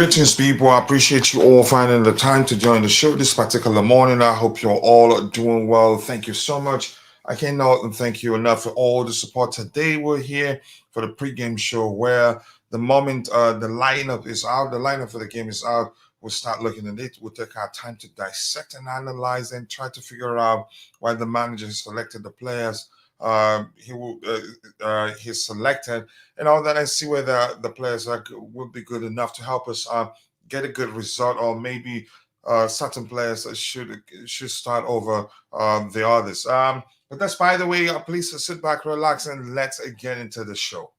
Greetings, people. I appreciate you all finding the time to join the show this particular morning. I hope you're all doing well. Thank you so much. I cannot thank you enough for all the support. Today, we're here for the pregame show where the moment the lineup is out, the lineup for the game is out, we'll start looking at it. We'll take our time to dissect and analyze and try to figure out why the manager selected the players he's selected and all that, and see whether the players would be good enough to help us get a good result, or maybe certain players should start over the others. But that's by the way. Please sit back, relax, and let's get into the show.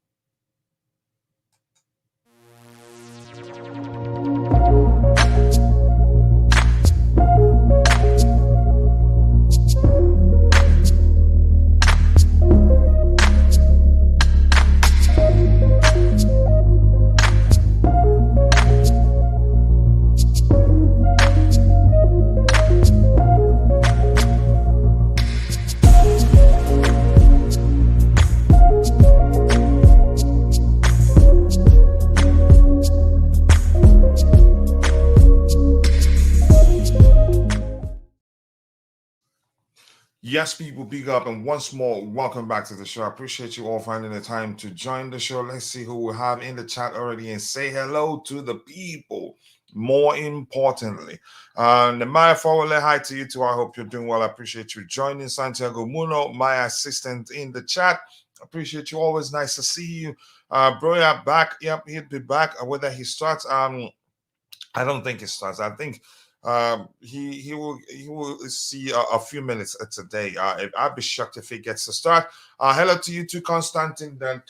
Yes, people, big up, and once more, welcome back to the show. I appreciate you all finding the time to join the show. Let's see who we have in the chat already and say hello to the people. More importantly, Nemaya Fowler, hi to you too. I hope you're doing well. I appreciate you joining. Santiago Muno, my assistant in the chat. Appreciate you. Always nice to see you. Broya back. Yep, he'll be back. Whether he starts, I don't think he starts. I think he will see a few minutes today. I'd be shocked if he gets to start. Hello to you too, Constantine. Then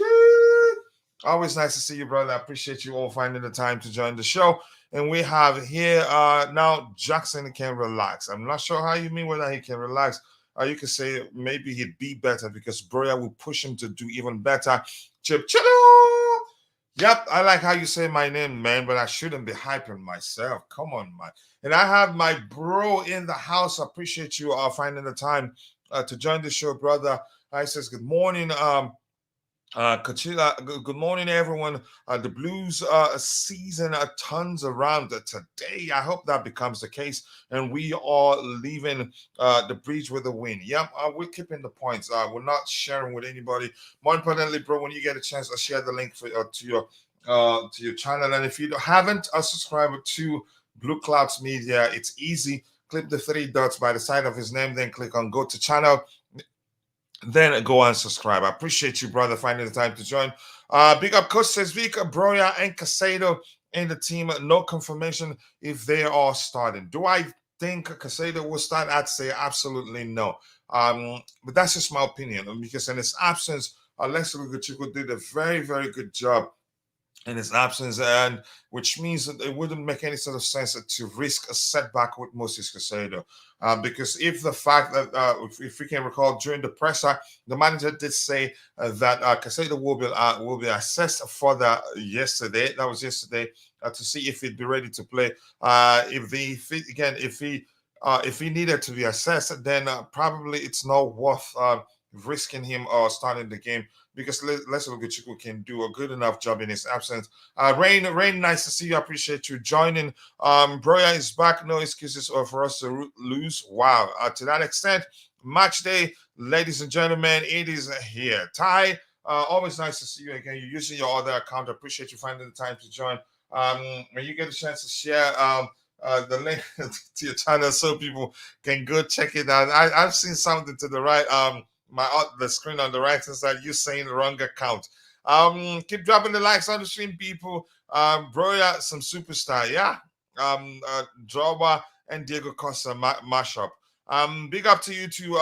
always nice to see you, brother. I appreciate you all finding the time to join the show. And we have here now Jackson can relax. I'm not sure how you mean whether he can relax. You can say maybe he'd be better because Broya will push him to do even better. Chip Chilo. Yep, I like how you say my name, man, but I shouldn't be hyping myself. Come on, man. And I have my bro in the house. I appreciate you finding the time to join the show, brother. I says good morning. Kachila, good morning, everyone. The Blues season turns around today. I hope that becomes the case, and we are leaving the bridge with a win. Yep, we're keeping the points. We're not sharing with anybody. More importantly, bro, when you get a chance, I'll share the link to your channel. And if you haven't subscribed to Blue Clouds Media, it's easy. Click the three dots by the side of his name, then click on go to channel. Then go and subscribe. I appreciate you, brother, finding the time to join. Big up Coach Sesvika, Broya, and Casado in the team. No confirmation if they are starting. Do I think Casado will start? I'd say absolutely no. But that's just my opinion, because in his absence, Alex Luguchiko did a very, very good job in his absence, and which means that it wouldn't make any sort of sense to risk a setback with Moses Casado. Because if the fact that, if we can recall, during the presser, the manager did say that Casado will be assessed further yesterday. That was yesterday, to see if he'd be ready to play. If he needed to be assessed, then probably it's not worth risking him or starting the game, because Leslie Guchiku can do a good enough job in his absence. Rain, nice to see you. I appreciate you joining. Broya is back. No excuses for us to lose. Wow. To that extent, match day, ladies and gentlemen, it is here. Ty, always nice to see you again. You're using your other account. I appreciate you finding the time to join. When you get a chance to share the link to your channel so people can go check it out. I've seen something to the right. The screen on the right hand side, you saying the wrong account. Keep dropping the likes on the stream, people. Broya, some superstar, yeah. Droba and Diego Costa mashup. Big up to you too,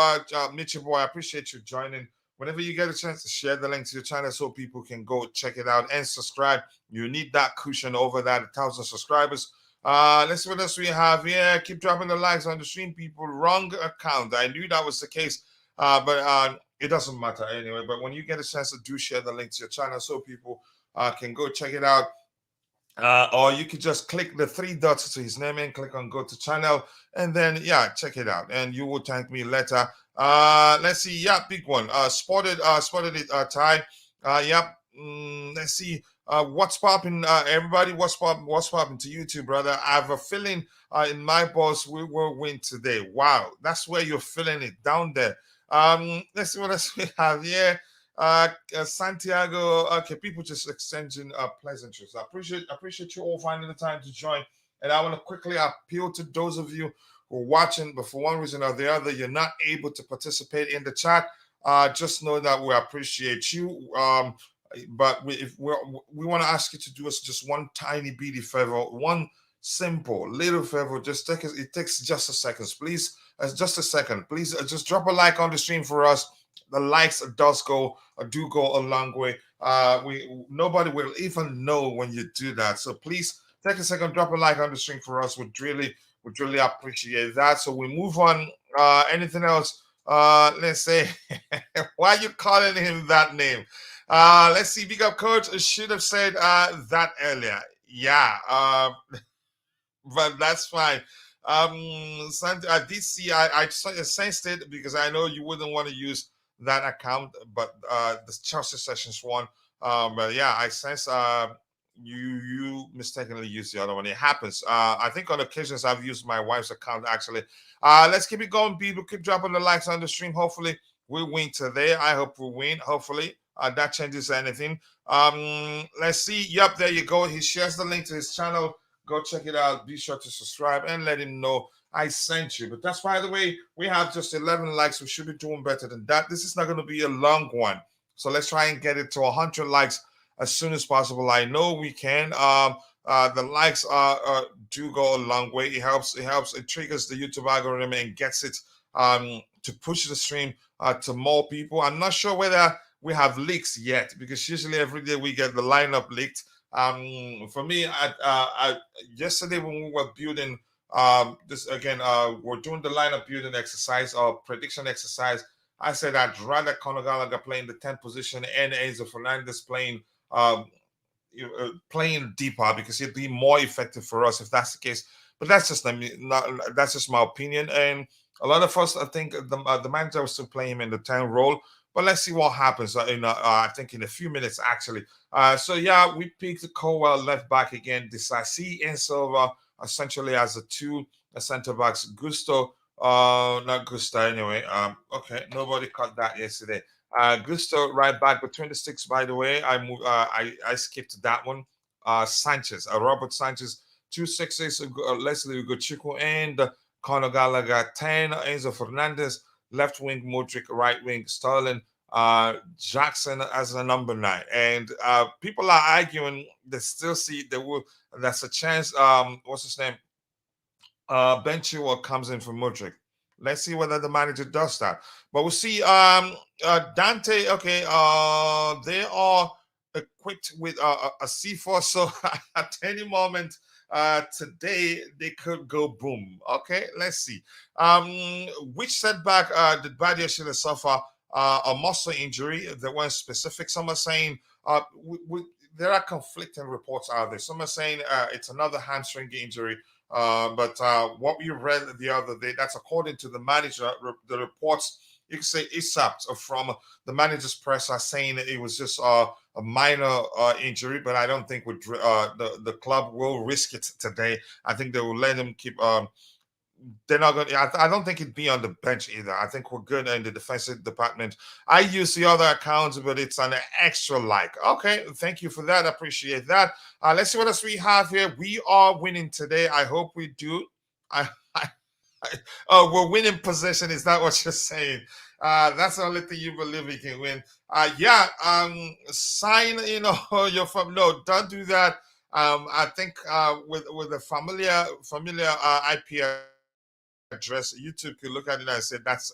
Mitchie boy. I appreciate you joining. Whenever you get a chance to share the link to your channel so people can go check it out and subscribe. You need that cushion over that 1,000 subscribers. Let's see what else we have here. Keep dropping the likes on the stream, people. Wrong account. I knew that was the case. But it doesn't matter anyway. But when you get a chance to do share the link to your channel so people can go check it out. Or you could just click the three dots to his name and click on go to channel, and then check it out, and you will thank me later. Let's see, big one. Spotted it, Ty. Let's see. What's popping, everybody? What's popping to YouTube, brother? I have a feeling in my boss we will win today. Wow, that's where you're feeling it down there. Let's see what else we have here. Santiago. Okay, people just exchanging pleasantries. I appreciate you all finding the time to join. And I want to quickly appeal to those of you who are watching, but for one reason or the other, you're not able to participate in the chat. Just know that we appreciate you. But we want to ask you to do us just one tiny beady favor, one simple little favor. Just take it takes just a second, please. Just a second, please. Just drop a like on the stream for us. The likes do go a long way. We nobody will even know when you do that. So please take a second, drop a like on the stream for us. Would really appreciate that. So we move on. Anything else? Let's say, why are you calling him that name? Let's see. Big up, coach. I should have said that earlier. Yeah. But that's fine. I did see. I sensed it because I know you wouldn't want to use that account, but the Chelsea Sessions one. But yeah, I sense you mistakenly used the other one. It happens. I think on occasions I've used my wife's account actually. Let's keep it going, people. Keep dropping the likes on the stream. Hopefully we win today. I hope we win. Hopefully that changes anything. Let's see. Yep, there you go. He shares the link to his channel. Go check it out. Be sure to subscribe and let him know I sent you. But that's, by the way, we have just 11 likes. We should be doing better than that. This is not going to be a long one. So let's try and get it to 100 likes as soon as possible. I know we can. The likes do go a long way. It helps. It triggers the YouTube algorithm and gets it to push the stream to more people. I'm not sure whether we have leaks yet, because usually every day we get the lineup leaked. For me, yesterday when we were building this again, we're doing the lineup building exercise or prediction exercise. I said I'd rather Conor Gallagher playing the 10th position and Enzo Fernandez playing deeper, because it'd be more effective for us if that's the case. But that's just that's just my opinion. And a lot of us, I think, the manager was still playing him in the 10 role. But let's see what happens. I think in a few minutes actually. So yeah, we picked Colwell left back again. Disasi and Silva essentially as the two center backs. Gusto, not Gusto anyway. Okay, nobody caught that yesterday. Gusto right back between the sticks. By the way, I skipped that one. Sanchez, Robert Sanchez, 2 6s. Leslie Ugochukwu and Conor Gallagher 10. Enzo Fernandez left wing, Modric right wing, Sterling, Jackson as a number 9. And people are arguing. They still see that's a chance. What's his name? Ben Chilwell comes in for Modric. Let's see whether the manager does that. But we'll see. Dante, okay, they are equipped with a C4, so at any moment today they could go boom. Okay, let's see. Which setback did Badia Shila suffer? A muscle injury. There weren't specific. Some are saying there are conflicting reports out there. Some are saying it's another hamstring injury. But what we read the other day, that's according to the manager. The reports, you can say ISAP from the manager's press are saying that it was just a minor injury, but I don't think the club will risk it today. I think they will let him keep. They're not going to. I don't think it'd be on the bench either. I think we're good in the defensive department. I use the other accounts, but it's an extra like. Okay, thank you for that. I appreciate that. Let's see what else we have here. We are winning today. I hope we do. Oh, we're winning possession. Is that what you're saying? That's the only thing you believe we can win. Yeah. Sign. You're from. No, don't do that. I think with a familiar IP address, YouTube could look at it and say that's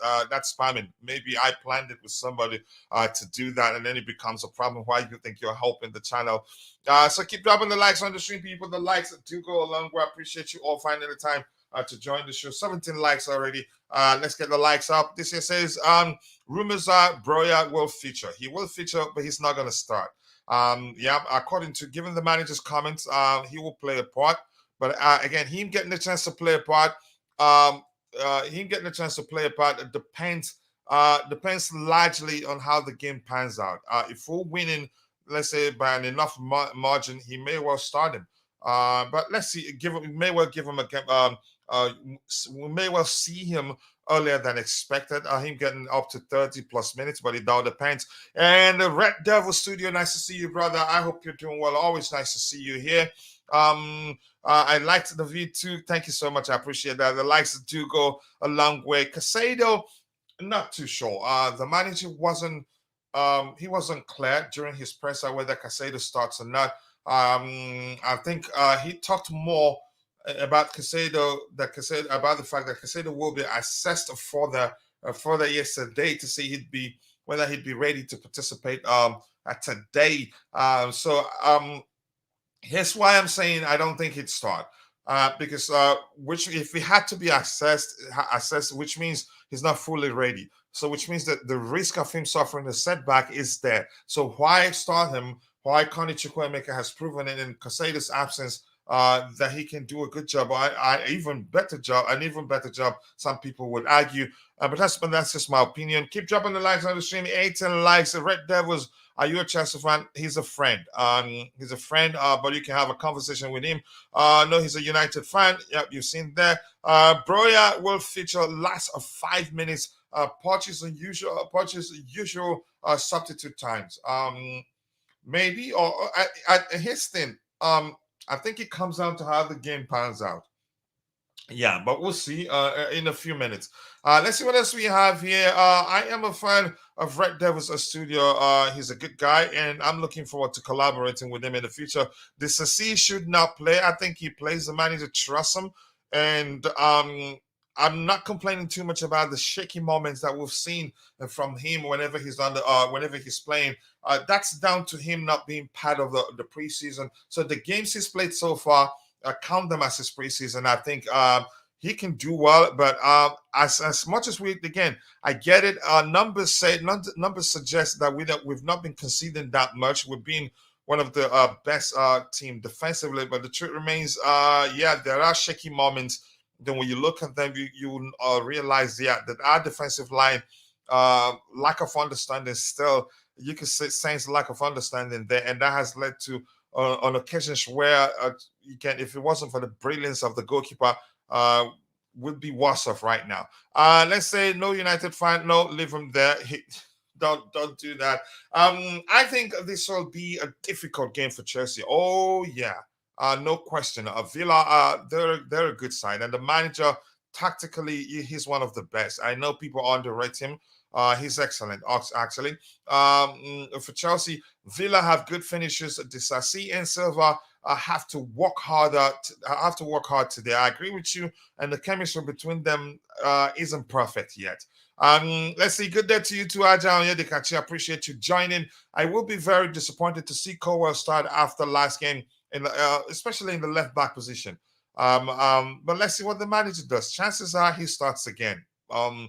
spamming. Maybe I planned it with somebody to do that, and then it becomes a problem. Why you think you're helping the channel? So keep dropping the likes on the stream, people. The likes do go a long way. I appreciate you all finding the time to join the show. 17 likes already. Let's get the likes up. This here says rumors are Broya will feature. He will feature, but he's not going to start. Yeah, according to given the manager's comments, he will play a part. But again, him getting the chance to play a part. Him getting a chance to play a part depends largely on how the game pans out. If we're winning, let's say by an enough margin, he may well start him. But let's see, give him, we may well give him a game. Uh, we may well see him earlier than expected. Him getting up to 30 plus minutes, but it all depends. And the Red Devil Studio, nice to see you, brother. I hope you're doing well. Always nice to see you here. I liked the V2. Thank you so much. I appreciate that. The likes do go a long way. Casado, not too sure. The manager wasn't he wasn't clear during his presser whether Casado starts or not. I think he talked more about Casado, about the fact that Casado will be assessed further yesterday to see whether he'd be ready to participate at today. Here's why I'm saying I don't think he'd start. Because which if he had to be assessed, which means he's not fully ready. So which means that the risk of him suffering a setback is there. So why start him? Why Connie Chukwuemeka has proven it in Casado's absence that he can do a good job, or an even better job. Some people would argue, but that's just my opinion. Keep dropping the likes on the stream. 18 likes. The Red Devils. Are you a Chelsea fan? He's a friend. He's a friend, but you can have a conversation with him. No, he's a United fan. Yep, you've seen there. Broya will feature last of 5 minutes. Portuguese usual substitute times. Maybe or at his thing. I think it comes down to how the game pans out. Yeah, but we'll see in a few minutes. Let's see what else we have here. I am a fan of Red Devils Studio. He's a good guy, and I'm looking forward to collaborating with him in the future. The Sassi should not play. I think he plays the manager trusts him, and I'm not complaining too much about the shaky moments that we've seen from him whenever he's whenever he's playing. That's down to him not being part of the preseason. So the games he's played so far, count them as his preseason. I think he can do well, but as much as I get it. Numbers suggest that we've not been conceding that much. We've been one of the best team defensively, but the truth remains, there are shaky moments. Then when you look at them, you realize, that our defensive line, lack of understanding still, you can sense lack of understanding there, and that has led to on occasions where if it wasn't for the brilliance of the goalkeeper, would be worse off right now. Let's say no United fan, no, leave him there. Don't do that. I think this will be a difficult game for Chelsea. Oh yeah. No question. Villa, they're a good side, and the manager tactically, he's one of the best. I know people underrate him. He's excellent, actually. For Chelsea, Villa have good finishes. Disasi and Silva have to work harder. Have to work hard today. I agree with you, and the chemistry between them isn't perfect yet. Let's see. Good day to you too, Aja Onyedikachi. I appreciate you joining. I will be very disappointed to see Colwell start after last game, especially in the left back position. But let's see what the manager does. Chances are he starts again. But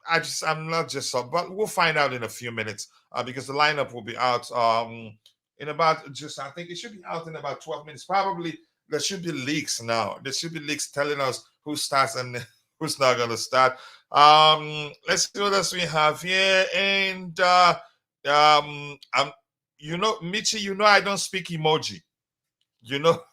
I'm not just so, but we'll find out in a few minutes because the lineup will be out in about I think it should be out in about 12 minutes. Probably there should be leaks now. There should be leaks telling us who starts and who's not going to start. Let's see what else we have here. And Michi, I don't speak emoji. You know,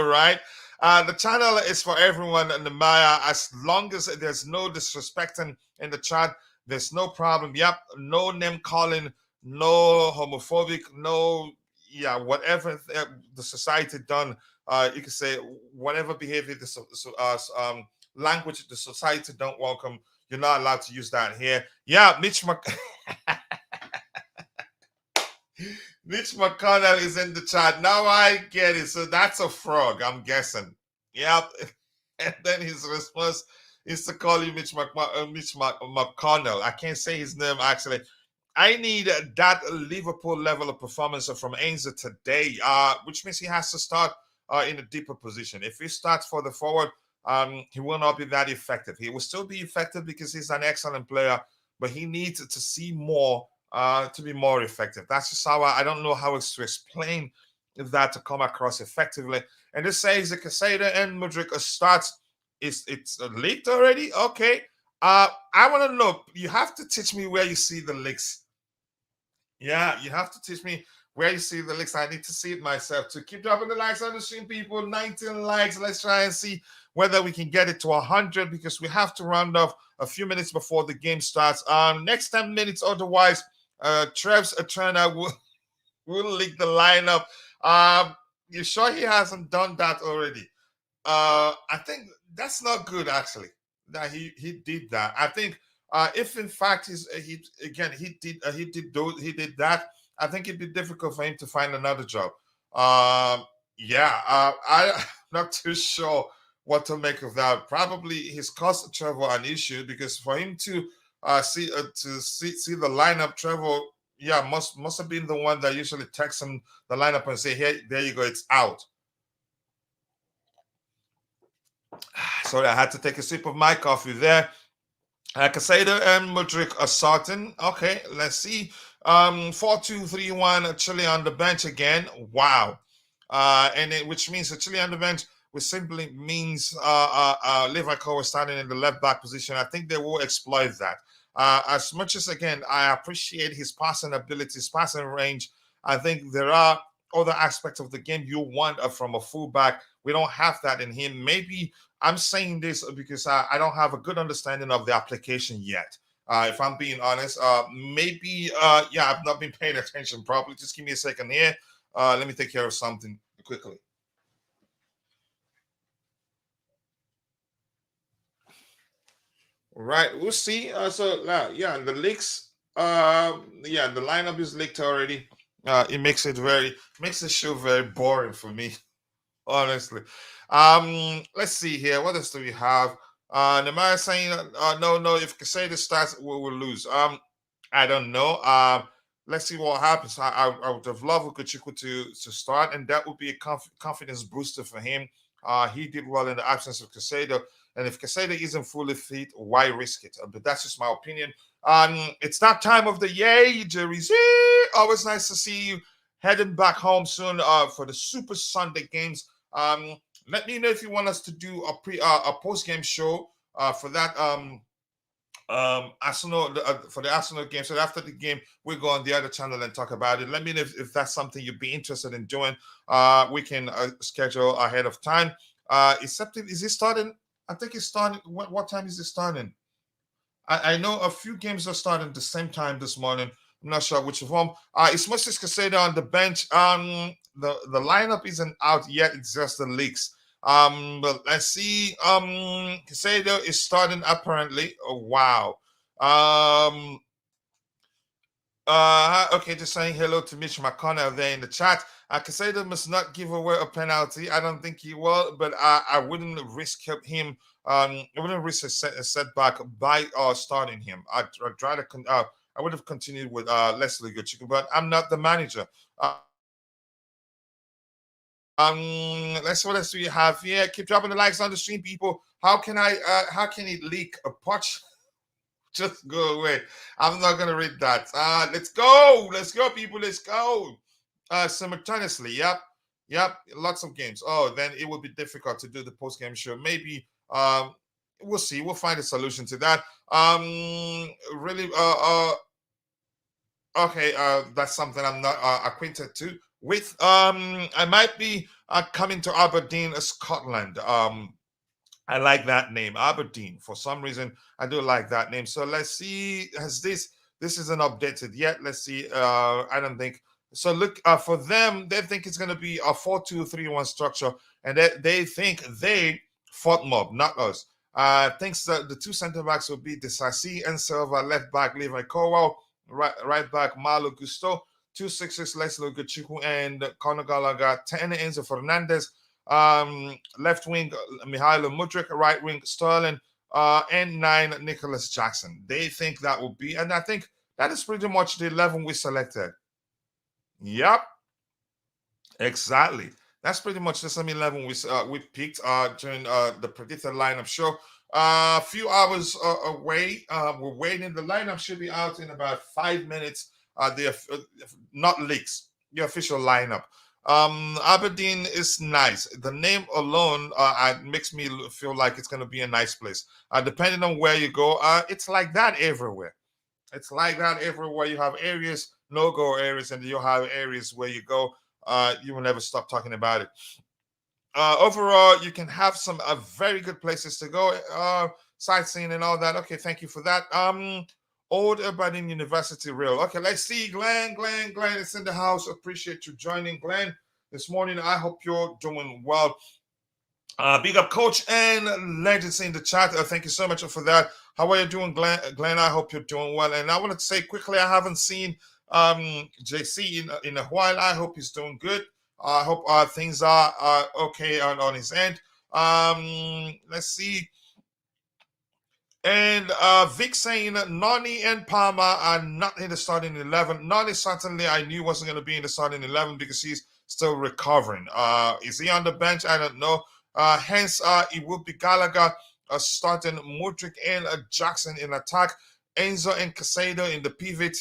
right? The channel is for everyone in the Maya. As long as there's no disrespecting in the chat, there's no problem. Yep, no name calling, no homophobic, no, whatever the society done. You can say whatever behavior, language the society don't welcome. You're not allowed to use that here. Yeah, Mitch McConnell is in the chat. Now I get it. So that's a frog, I'm guessing. Yep. And then his response is to call you Mitch McConnell. I can't say his name, actually. I need that Liverpool level of performance from Ainsley today, which means he has to start in a deeper position. If he starts for the forward, he will not be that effective. He will still be effective because he's an excellent player, but he needs to see more to be more effective. That's just how I don't know how else to explain that to come across effectively. And this says the Casada and Mudryk starts. It's leaked already? Okay. I want to know. You have to teach me where you see the leaks. Yeah, you have to teach me where you see the links. I need to see it myself. To keep dropping the likes on the stream, people. 19 likes. Let's try and see whether we can get it to 100 because we have to round off a few minutes before the game starts. Next 10 minutes, otherwise, Trev's trainer will leak the lineup. You sure he hasn't done that already? I think that's not good actually. That he did that. I think if in fact he did that, I think it'd be difficult for him to find another job. Yeah, I'm not too sure what to make of that. Probably his cost Trevor an issue because for him to see the lineup, Trevor, yeah, must have been the one that usually texts him the lineup and say, "Hey, there you go, it's out." Sorry, I had to take a sip of my coffee there. Casado and Mudrik are starting. Okay, let's see. 4-2-3-1, Chile on the bench again. Wow. Which means the Chile on the bench, which simply means Levi Cole is starting in the left back position. I think they will exploit that. As much as, again, I appreciate his passing abilities, passing range, I think there are other aspects of the game you want from a fullback. We don't have that in him. Maybe I'm saying this because I don't have a good understanding of the application yet. If I'm being honest, maybe, yeah, I've not been paying attention properly. Just give me a second here. Let me take care of something quickly. Right, we'll see. Yeah, the leaks. Yeah, the lineup is leaked already. It makes the show very boring for me. Honestly. Let's see here. What else do we have? Nemaya saying, no, if Casada starts, we'll lose. I don't know. Let's see what happens. I would have loved Ukuchukwu to start, and that would be a confidence booster for him. He did well in the absence of Casado, and if Casado isn't fully fit, why risk it? But that's just my opinion. It's that time of the year, Jerry Z. Always nice to see you heading back home soon for the Super Sunday games. Let me know if you want us to do a post game show for that Arsenal for the Arsenal game. So after the game, we'll go on the other channel and talk about it. Let me know if that's something you'd be interested in doing. We can schedule ahead of time. Is it starting? I think it's starting. What time is it starting? I know a few games are starting at the same time this morning. I'm not sure which of them. It's Moses Casado on the bench. The lineup isn't out yet. It's just the leaks. But let's see. Casado is starting apparently. Oh, wow. Okay, just saying hello to Mitch McConnell there in the chat. Casado must not give away a penalty. I don't think he will, but I wouldn't risk him. I wouldn't risk a setback by starting him. I'd try to. I would have continued with Leslie Goodchicken, but I'm not the manager. Let's see what else do we have here. Keep dropping the likes on the stream, people. How can it leak a punch? Just go away. I'm not gonna read that. Let's go, people. Let's go. Simultaneously, yep. Lots of games. Oh, then it will be difficult to do the post game show. Maybe we'll see. We'll find a solution to that. Really, okay. That's something I'm not acquainted to with. I might be coming to Aberdeen, Scotland. I like that name, Aberdeen. For some reason, I do like that name. So let's see. This isn't updated yet? Let's see. I don't think so. Look, for them, they think it's going to be a 4-2-3-1 structure, and they think they fought mob, not us. Thinks that the two center backs will be Desasi and Silva, left back Levi Cowell, right back Malo Gusto, 2 6 Leslie Gachuku, and Conor Gallagher, 10 Enzo Fernandez. Left wing Mihailo Mudrik, right wing Sterling, and 9 Nicholas Jackson. They think that will be, and I think that is pretty much the 11 we selected. Yep, exactly. That's pretty much the same 11 we picked during the predicted lineup show. A few hours away. We're waiting. The lineup should be out in about 5 minutes. Not leaks. The official lineup. Aberdeen is nice. The name alone makes me feel like it's going to be a nice place. Depending on where you go, it's like that everywhere. It's like that everywhere. You have areas no-go areas, and you'll have areas where you go, you will never stop talking about it. Overall, you can have some very good places to go, sightseeing and all that. Okay, thank you for that. Old Aberdeen University Rail. Okay, let's see. Glenn is in the house. Appreciate you joining, Glenn, this morning. I hope you're doing well. Big up, Coach and Legends in the chat. Thank you so much for that. How are you doing, Glenn? Glenn, I hope you're doing well. And I want to say quickly, I haven't seen JC in a while. I hope he's doing good. I hope things are okay on his end. Let's see. And Vic saying Nani and Palmer are not in the starting 11. Nani certainly I knew wasn't going to be in the starting 11 because he's still recovering. Is he on the bench? I don't know. Hence, it would be Gallagher starting Mudryk and Jackson in attack. Enzo and Casado in the pivot.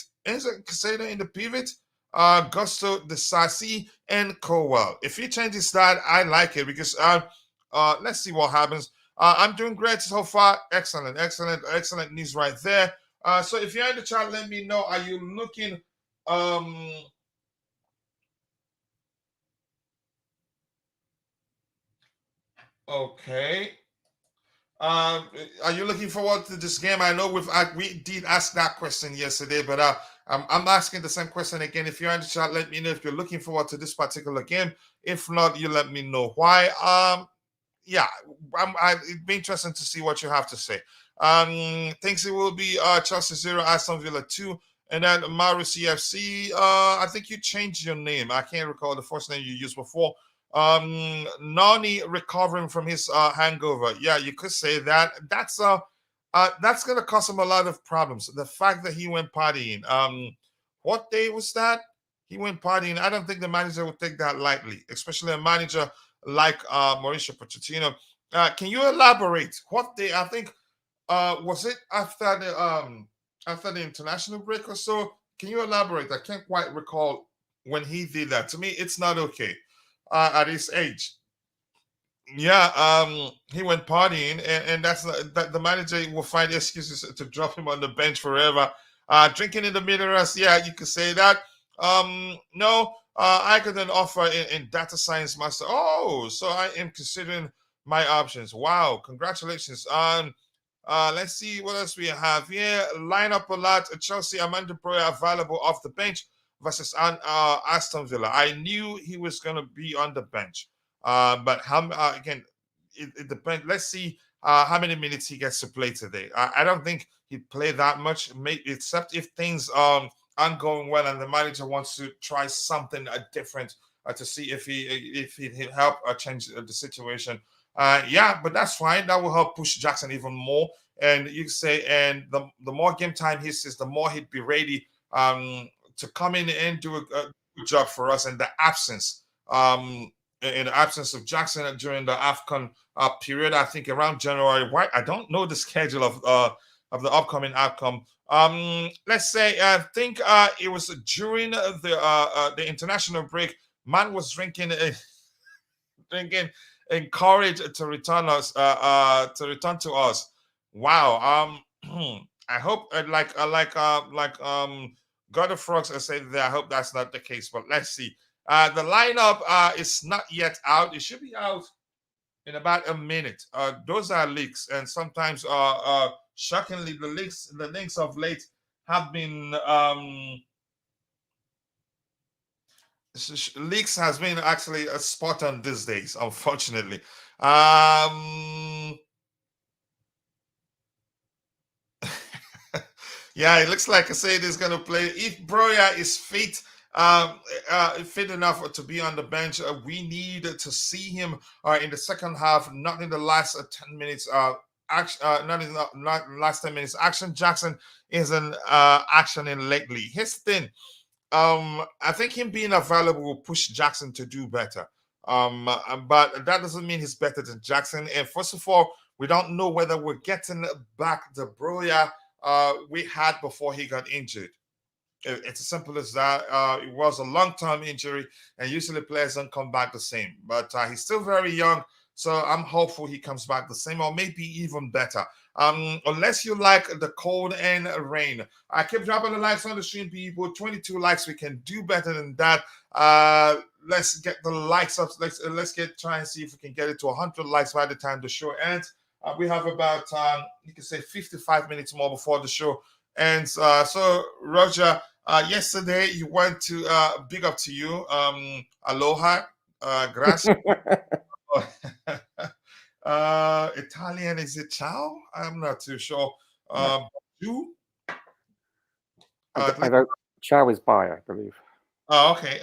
Gusto, Desasi, and Cowell. If he changes that, I like it because let's see what happens. I'm doing great so far. Excellent news right there. So if you're in the chat, let me know. Are you looking okay. Are you looking forward to this game? I know we did ask that question yesterday, but I'm asking the same question again. If you're in the chat, let me know if you're looking forward to this particular game. If not, you let me know why. Yeah, it'd be interesting to see what you have to say. Thinks it will be Chelsea 0, Aston Villa 2, and then Maru CFC. I think you changed your name. I can't recall the first name you used before. Nani recovering from his hangover. Yeah, you could say that. That's gonna cause him a lot of problems. The fact that he went partying. What day was that? He went partying. I don't think the manager would take that lightly, especially a manager like Mauricio Pochettino. Can you elaborate? What day? I think was it after the international break or so? Can you elaborate? I can't quite recall when he did that. To me, it's not okay at his age. Yeah, he went partying, and that the manager will find excuses to drop him on the bench forever. Drinking in the mirrors, yeah, you could say that. No, I could then offer in data science master. Oh, so I am considering my options. Wow, congratulations. Let's see what else we have here. Line up a lot. Chelsea, Amanda Broya available off the bench versus Aston Villa. I knew he was going to be on the bench. But how again? It depends. Let's see how many minutes he gets to play today. I don't think he'd play that much, except if things aren't going well and the manager wants to try something different to see if he'd help change the situation. Yeah, but that's fine. That will help push Jackson even more. And you say, and the more game time he sees, the more he'd be ready to come in and do a good job for us. And the absence in the absence of Jackson during the AFCON period, I think around January. Why I don't know the schedule of the upcoming outcome. Let's say I think it was during the international break. Man was drinking, encouraged to return to us. Wow. I hope God of Frogs I said there. I hope that's not the case, but let's see. The lineup is not yet out. It should be out in about a minute. Those are leaks, and sometimes, shockingly, the links of late have been leaks has been actually a spot on these days, unfortunately. Yeah, it looks like Kasede is going to play. If Broya is fit, fit enough to be on the bench, we need to see him in the second half, not in the last 10 minutes. Not in the last 10 minutes. Action Jackson isn't actioning lately. His thing, I think him being available will push Jackson to do better. But that doesn't mean he's better than Jackson. And first of all, we don't know whether we're getting back the Broya we had before he got injured. It's as simple as that. It was a long-term injury, and usually players don't come back the same. But he's still very young, so I'm hopeful he comes back the same or maybe even better. Unless you like the cold and rain. I keep dropping the likes on the stream, people. 22 likes. We can do better than that. Let's get the likes up. Let's try and see if we can get it to 100 likes by the time the show ends. We have about you can say 55 minutes more before the show ends. So Roger, yesterday you went to big up to you. Aloha, gracias. Italian, is it ciao? I'm not too sure. You? I don't. Ciao is bye, I believe. Oh, okay.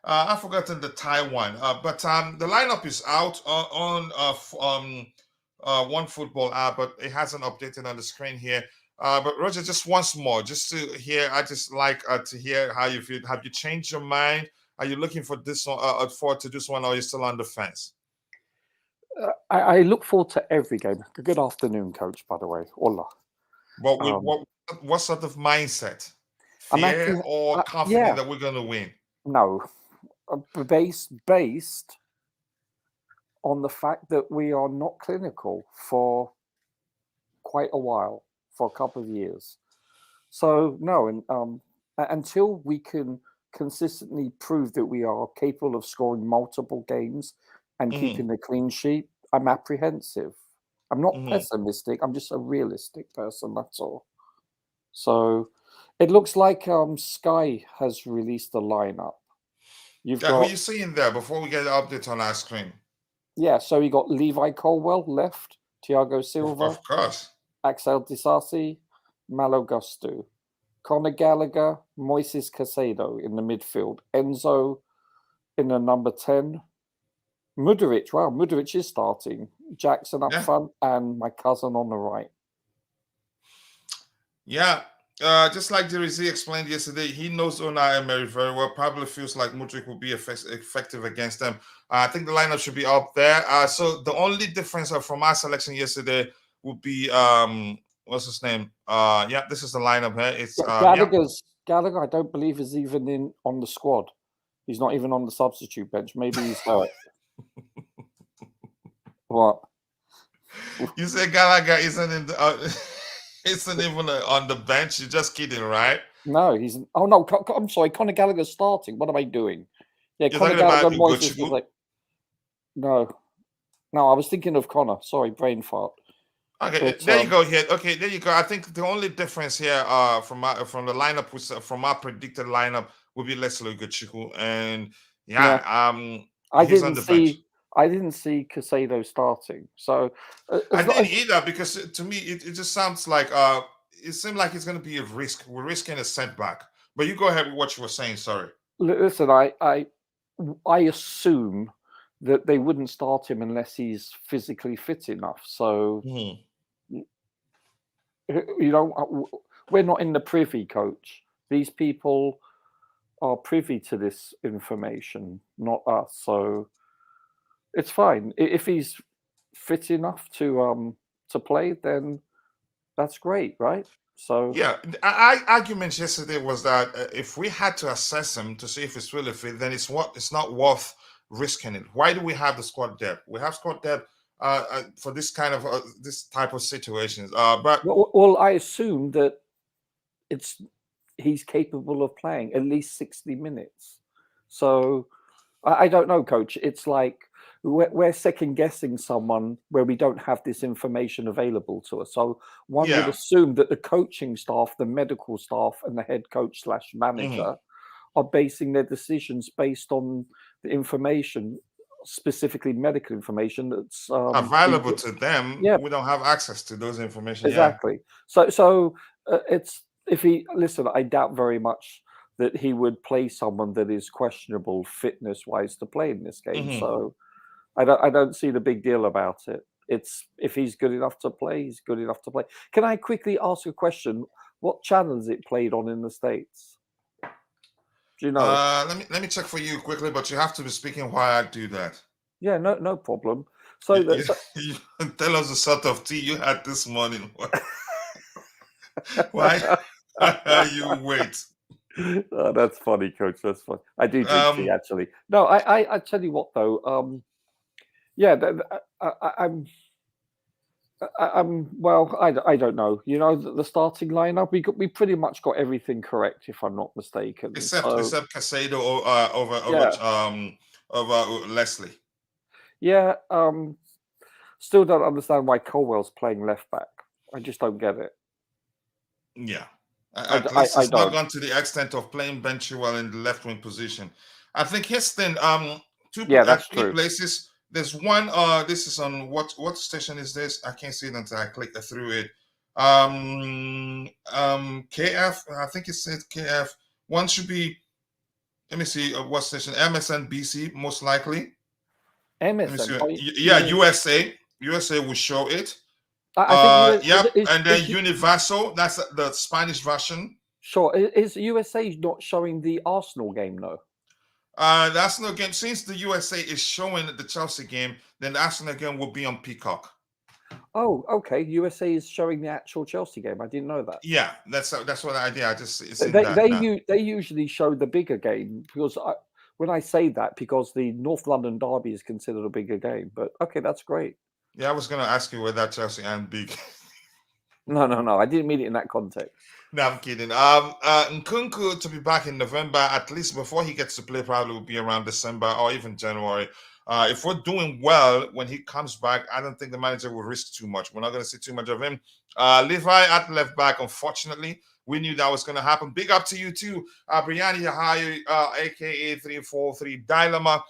I've forgotten the Thai one. But the lineup is out on One Football app, but it hasn't updated on the screen here. But Roger, just once more, just to hear, I just like to hear how you feel. Have you changed your mind? Are you looking for this one, forward to this one, or are you still on the fence? I look forward to every game. Good afternoon, Coach, by the way. Hola. What sort of mindset? Fear or confident that we're going to win? No. Based on the fact that we are not clinical for quite a while, for a couple of years. So, no, and until we can consistently prove that we are capable of scoring multiple games and keeping a clean sheet, I'm apprehensive. I'm not pessimistic. I'm just a realistic person, that's all. So it looks like Sky has released a lineup. Who are you seeing there before we get the update on our screen? Yeah, so you got Levi Colwell left, Thiago Silva, of course, Axel Disasi, Malo Gusto, Conor Gallagher, Moises Caicedo in the midfield, Enzo in the number 10, Mudryk. Wow, Mudryk is starting. Jackson up front, and my cousin on the right. Yeah, just like Dirizi explained yesterday, he knows Unai Emery very well. Probably feels like Mudryk will be effective against them. I think the lineup should be up there. So the only difference from our selection yesterday would be what's his name? Yeah, this is the lineup here. It's Gallagher. I don't believe is even on the squad. He's not even on the substitute bench. Maybe he's hurt. What? You say Gallagher isn't in the isn't even on the bench? You're just kidding, right? No, he's. Oh no, I'm sorry. Conor Gallagher's starting. What am I doing? Yeah, You're Conor Gallagher. No, I was thinking of Conor. Sorry, brain fart. Okay, but, there you go. Here, okay, there you go. I think the only difference here, from the lineup, from our predicted lineup, would be Leslie Ugochukwu, and I didn't see Caicedo starting, so I didn't either, because to me it just sounds like it seemed like it's going to be a risk. We're risking a setback. But you go ahead with what you were saying. Sorry. Listen, I assume that they wouldn't start him unless he's physically fit enough. So, we're not in the privy, Coach. These people are privy to this information, not us. So it's fine. If he's fit enough to play, then that's great, right? So yeah, our argument yesterday was that if we had to assess him to see if he's really fit, then it's not worth risking it. Why do we have the squad depth? We have squad depth for this kind of this type of situations. But I assume that he's capable of playing at least 60 minutes. So I don't know, Coach. It's like we're second guessing someone where we don't have this information available to us. So one would assume that the coaching staff, the medical staff, and the head coach / manager are basing their decisions based on the information, specifically medical information that's available to them. Yeah, we don't have access to those information. Exactly. Yeah. So it's I doubt very much that he would play someone that is questionable fitness-wise to play in this game. So I don't see the big deal about it. It's if he's good enough to play, he's good enough to play. Can I quickly ask a question? What channel is it played on in the States? Do you know? Let me check for you quickly, but you have to be speaking while I do that. Yeah, no problem. So you tell us the sort of tea you had this morning. Why you wait? Oh, that's funny, Coach. That's funny. I do drink tea, actually. No, I tell you what, though. Yeah, Well, I don't know. You know, the starting lineup, we pretty much got everything correct, if I'm not mistaken. Except So Casado over yeah, over Leslie. yeah. Still don't understand why Colwell's playing left back. I just don't get it. Yeah. At least I it's not don't. gone to the extent of playing Ben Chilwell in the left wing position. I think his thing, Yeah, at that's three true. places. There's one. This is on what station is this? I can't see it until I click through it. KF. I think it said KF. One should be. Let me see. What station? MSNBC most likely. Let me Emerson. see. Oh, you Yeah, mean? USA. USA will show it. I think you Yep. And then is Universal. That's the Spanish version. sure. Is USA not showing the Arsenal game though? That's no game. Since the USA is showing the Chelsea game, then the Arsenal game will be on Peacock. Oh, okay. USA is showing the actual Chelsea game. I didn't know that. Yeah, that's what the idea. I just it's in that now. They usually show the bigger game because when I say that, because the North London derby is considered a bigger game. But okay, that's great. Yeah, I was gonna ask you whether Chelsea and big. No. I didn't mean it in that context. No, I'm kidding. Nkunku to be back in November, at least before he gets to play, probably will be around December or even January. If we're doing well when he comes back, I don't think the manager will risk too much. We're not going to see too much of him. Levi at left back, unfortunately, we knew that was going to happen. Big up to you too, Brianni Yahayo, aka 343 Dilemma.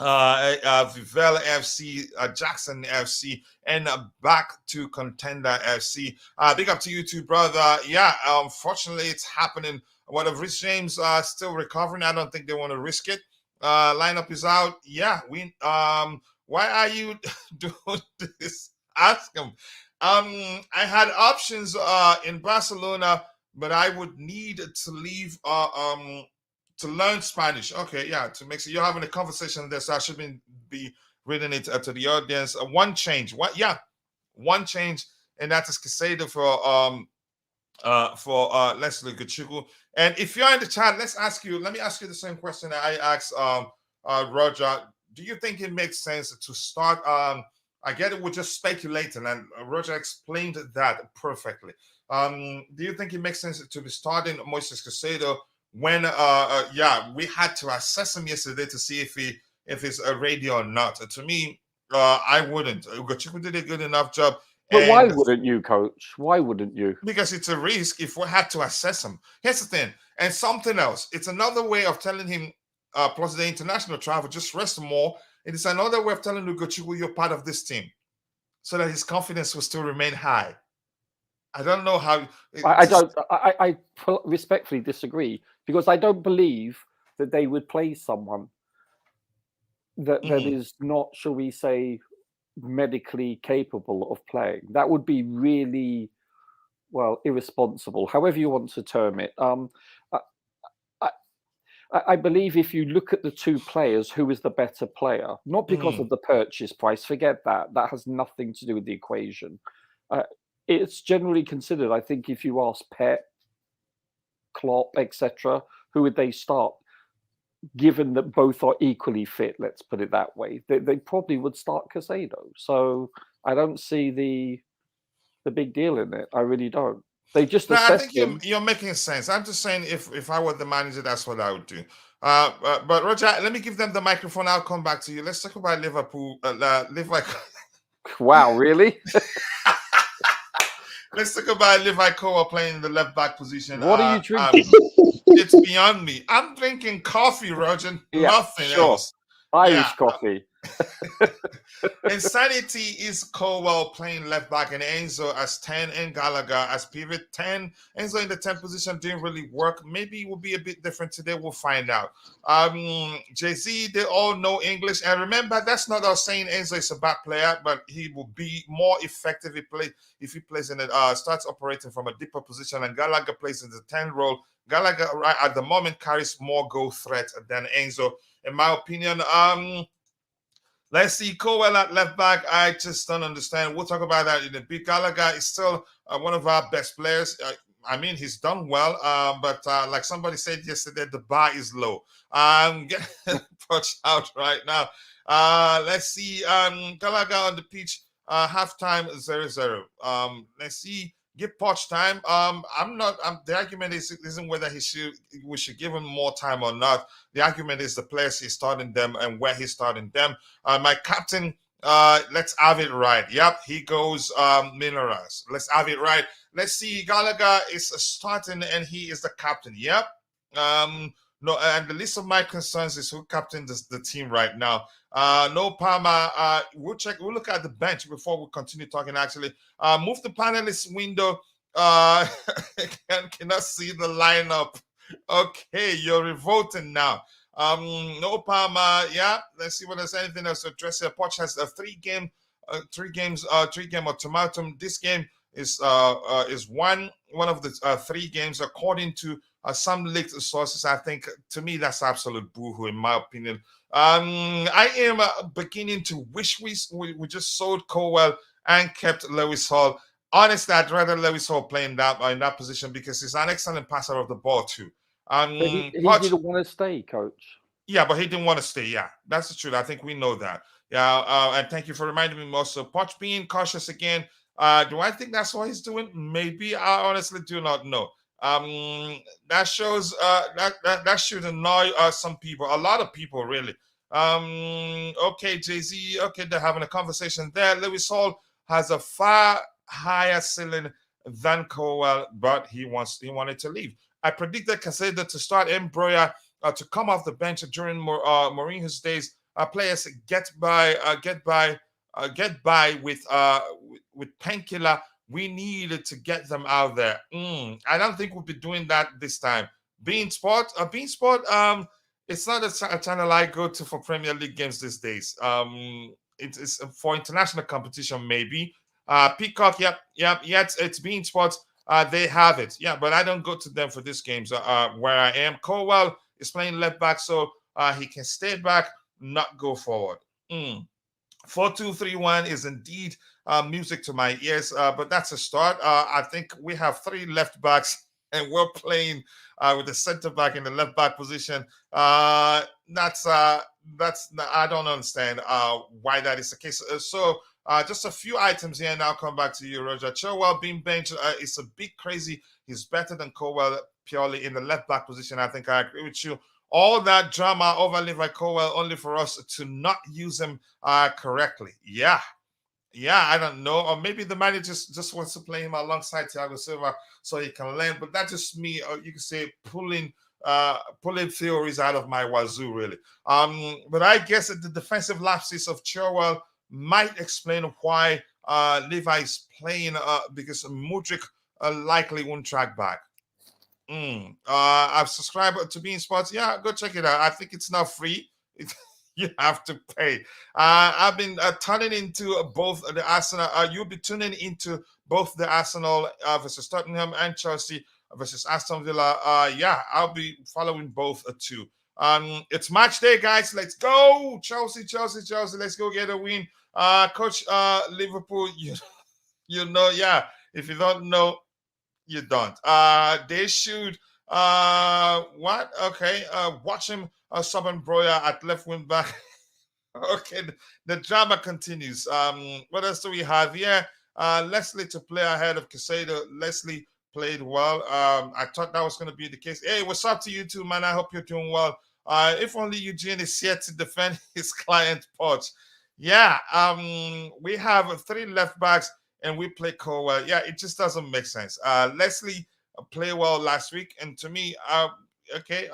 Vivella FC, Jackson FC, and back to Contender FC. Big up to you too, brother. Yeah, unfortunately, it's happening. What of Rich James still recovering? I don't think they want to risk it. Lineup is out. Yeah, we. Why are you doing this? Ask him. I had options in Barcelona, but I would need to leave. To learn Spanish. Okay, yeah, to make sure you're having a conversation there, so I shouldn't be reading it to the audience. One change. One change, and that is Casado for Leslie Gachugu. And if you're in the chat, let me ask you the same question that I asked Roger. Do you think it makes sense to start I get it, we're just speculating, and Roger explained that perfectly. Do you think it makes sense to be starting Moises Casado when we had to assess him yesterday to see if he's ready or not? To me, I wouldn't. Ugochukwu did a good enough job. But why wouldn't you, coach? Why wouldn't you? Because it's a risk if we had to assess him. Here's the thing, and something else. It's another way of telling him, plus the international travel, just rest more. It is another way of telling Ugochukwu you're part of this team, so that his confidence will still remain high. I don't know how. I respectfully disagree, because I don't believe that they would play someone that is not, shall we say, medically capable of playing. That would be really, well, irresponsible, however you want to term it. I believe if you look at the two players, who is the better player? Not because of the purchase price. Forget that. That has nothing to do with the equation. It's generally considered, I think, if you ask Pep, Klopp, etc., who would they start? Given that both are equally fit, let's put it that way, they probably would start Casado. So I don't see the big deal in it. I really don't. They just I assess think you're making sense. I'm just saying, if I were the manager, that's what I would do. But Roger, let me give them the microphone. I'll come back to you. Let's talk about Liverpool. Wow, really? Let's talk about Levi Kowa playing in the left back position. What are you drinking? It's beyond me. I'm drinking coffee, Roger. Yeah, Nothing else. Irish coffee. Insanity is Colwell playing left back and Enzo as 10 and Gallagher as pivot 10. Enzo in the 10 position didn't really work. Maybe it will be a bit different today. We'll find out. Jay-Z, they all know English. And remember, that's not us saying Enzo is a bad player, but he will be more effective if he plays in it, starts operating from a deeper position, and Gallagher plays in the 10 role. Gallagher right at the moment carries more goal threat than Enzo, in my opinion. Let's see, Colwell at left back. I just don't understand. We'll talk about that in a bit. Gallagher is still one of our best players. I mean, he's done well, but like somebody said yesterday, the bar is low. Get Poch out right now. Let's see, Gallagher on the pitch. Halftime 0-0. Let's see. Give Poch time. I'm not. The argument isn't whether we should give him more time or not. The argument is the players he's starting them and where he's starting them. My captain. Let's have it right. Yep, he goes Mineras. Let's have it right. Let's see. Gallagher is starting and he is the captain. Yep. No, and the least of my concerns is who captains the team right now. No Palmer. We'll check. We'll look at the bench before we continue talking. Actually, move the panelist window. Cannot see the lineup. Okay, you're revolting now. No Palmer. Yeah, let's see what there's anything else to address here. Poch has a three-game ultimatum. This game is one of the 3 games according to some leaked sources. I think to me that's absolute boohoo in my opinion. I am beginning to wish we just sold Colwell and kept Lewis Hall. Honestly, I'd rather Lewis Hall play in that position because he's an excellent passer of the ball too. But he didn't want to stay, coach. Yeah, but he didn't want to stay. Yeah, that's the truth. I think we know that. Yeah, and thank you for reminding me also. Poch being cautious again. Do I think that's what he's doing? Maybe. I honestly do not know. That shows that should annoy some people, a lot of people really. Okay, Jay-Z. Okay, they're having a conversation there. Lewis Hall has a far higher ceiling than Colwell, but he wanted to leave. I predicted Casado to start Embroya to come off the bench during Mourinho's days. Players get by with painkiller. We needed to get them out there. I don't think we'll be doing that this time. Bean Sport, it's not a channel I go to for Premier League games these days. It's for international competition maybe. Peacock, yep, it's Bean Sports. They have it, yeah, but I don't go to them for these games. Where I am, Colwell is playing left back, so he can stay back, not go forward. 4-2-3-1 is indeed music to my ears, but that's a start. I think we have 3 left backs and we're playing with the center back in the left back position. That's I don't understand why that is the case. So just a few items here, and I'll come back to you, Roger. Chilwell being benched is a bit crazy. He's better than Colwell purely in the left back position. I think I agree with you. All that drama over Levi Colwell only for us to not use him correctly. Yeah, I don't know. Or maybe the manager just wants to play him alongside Thiago Silva so he can learn. But that's just me, you can say, pulling theories out of my wazoo, really. But I guess that the defensive lapses of Chilwell might explain why Levi is playing because Mudryk likely won't track back. I've subscribed to Bean Sports. Yeah, go check it out. I think it's not free. You have to pay. I've been tuning into both the Arsenal. You'll be tuning into both the Arsenal versus Tottenham and Chelsea versus Aston Villa. Yeah, I'll be following both too. It's match day, guys. Let's go, Chelsea. Let's go get a win. Coach, Liverpool. You know, yeah. If you don't know, you don't. They should. What? Okay. Watch him. Southern Broya at left wing back. Okay. The drama continues. What else do we have here? Leslie to play ahead of Casado. Leslie played well. I thought that was going to be the case. Hey, what's up to you too, man? I hope you're doing well. If only Eugene is here to defend his client Poch. Yeah. We have 3 left backs. And we play Colwell. Yeah, it just doesn't make sense. Leslie played well last week, and to me, okay,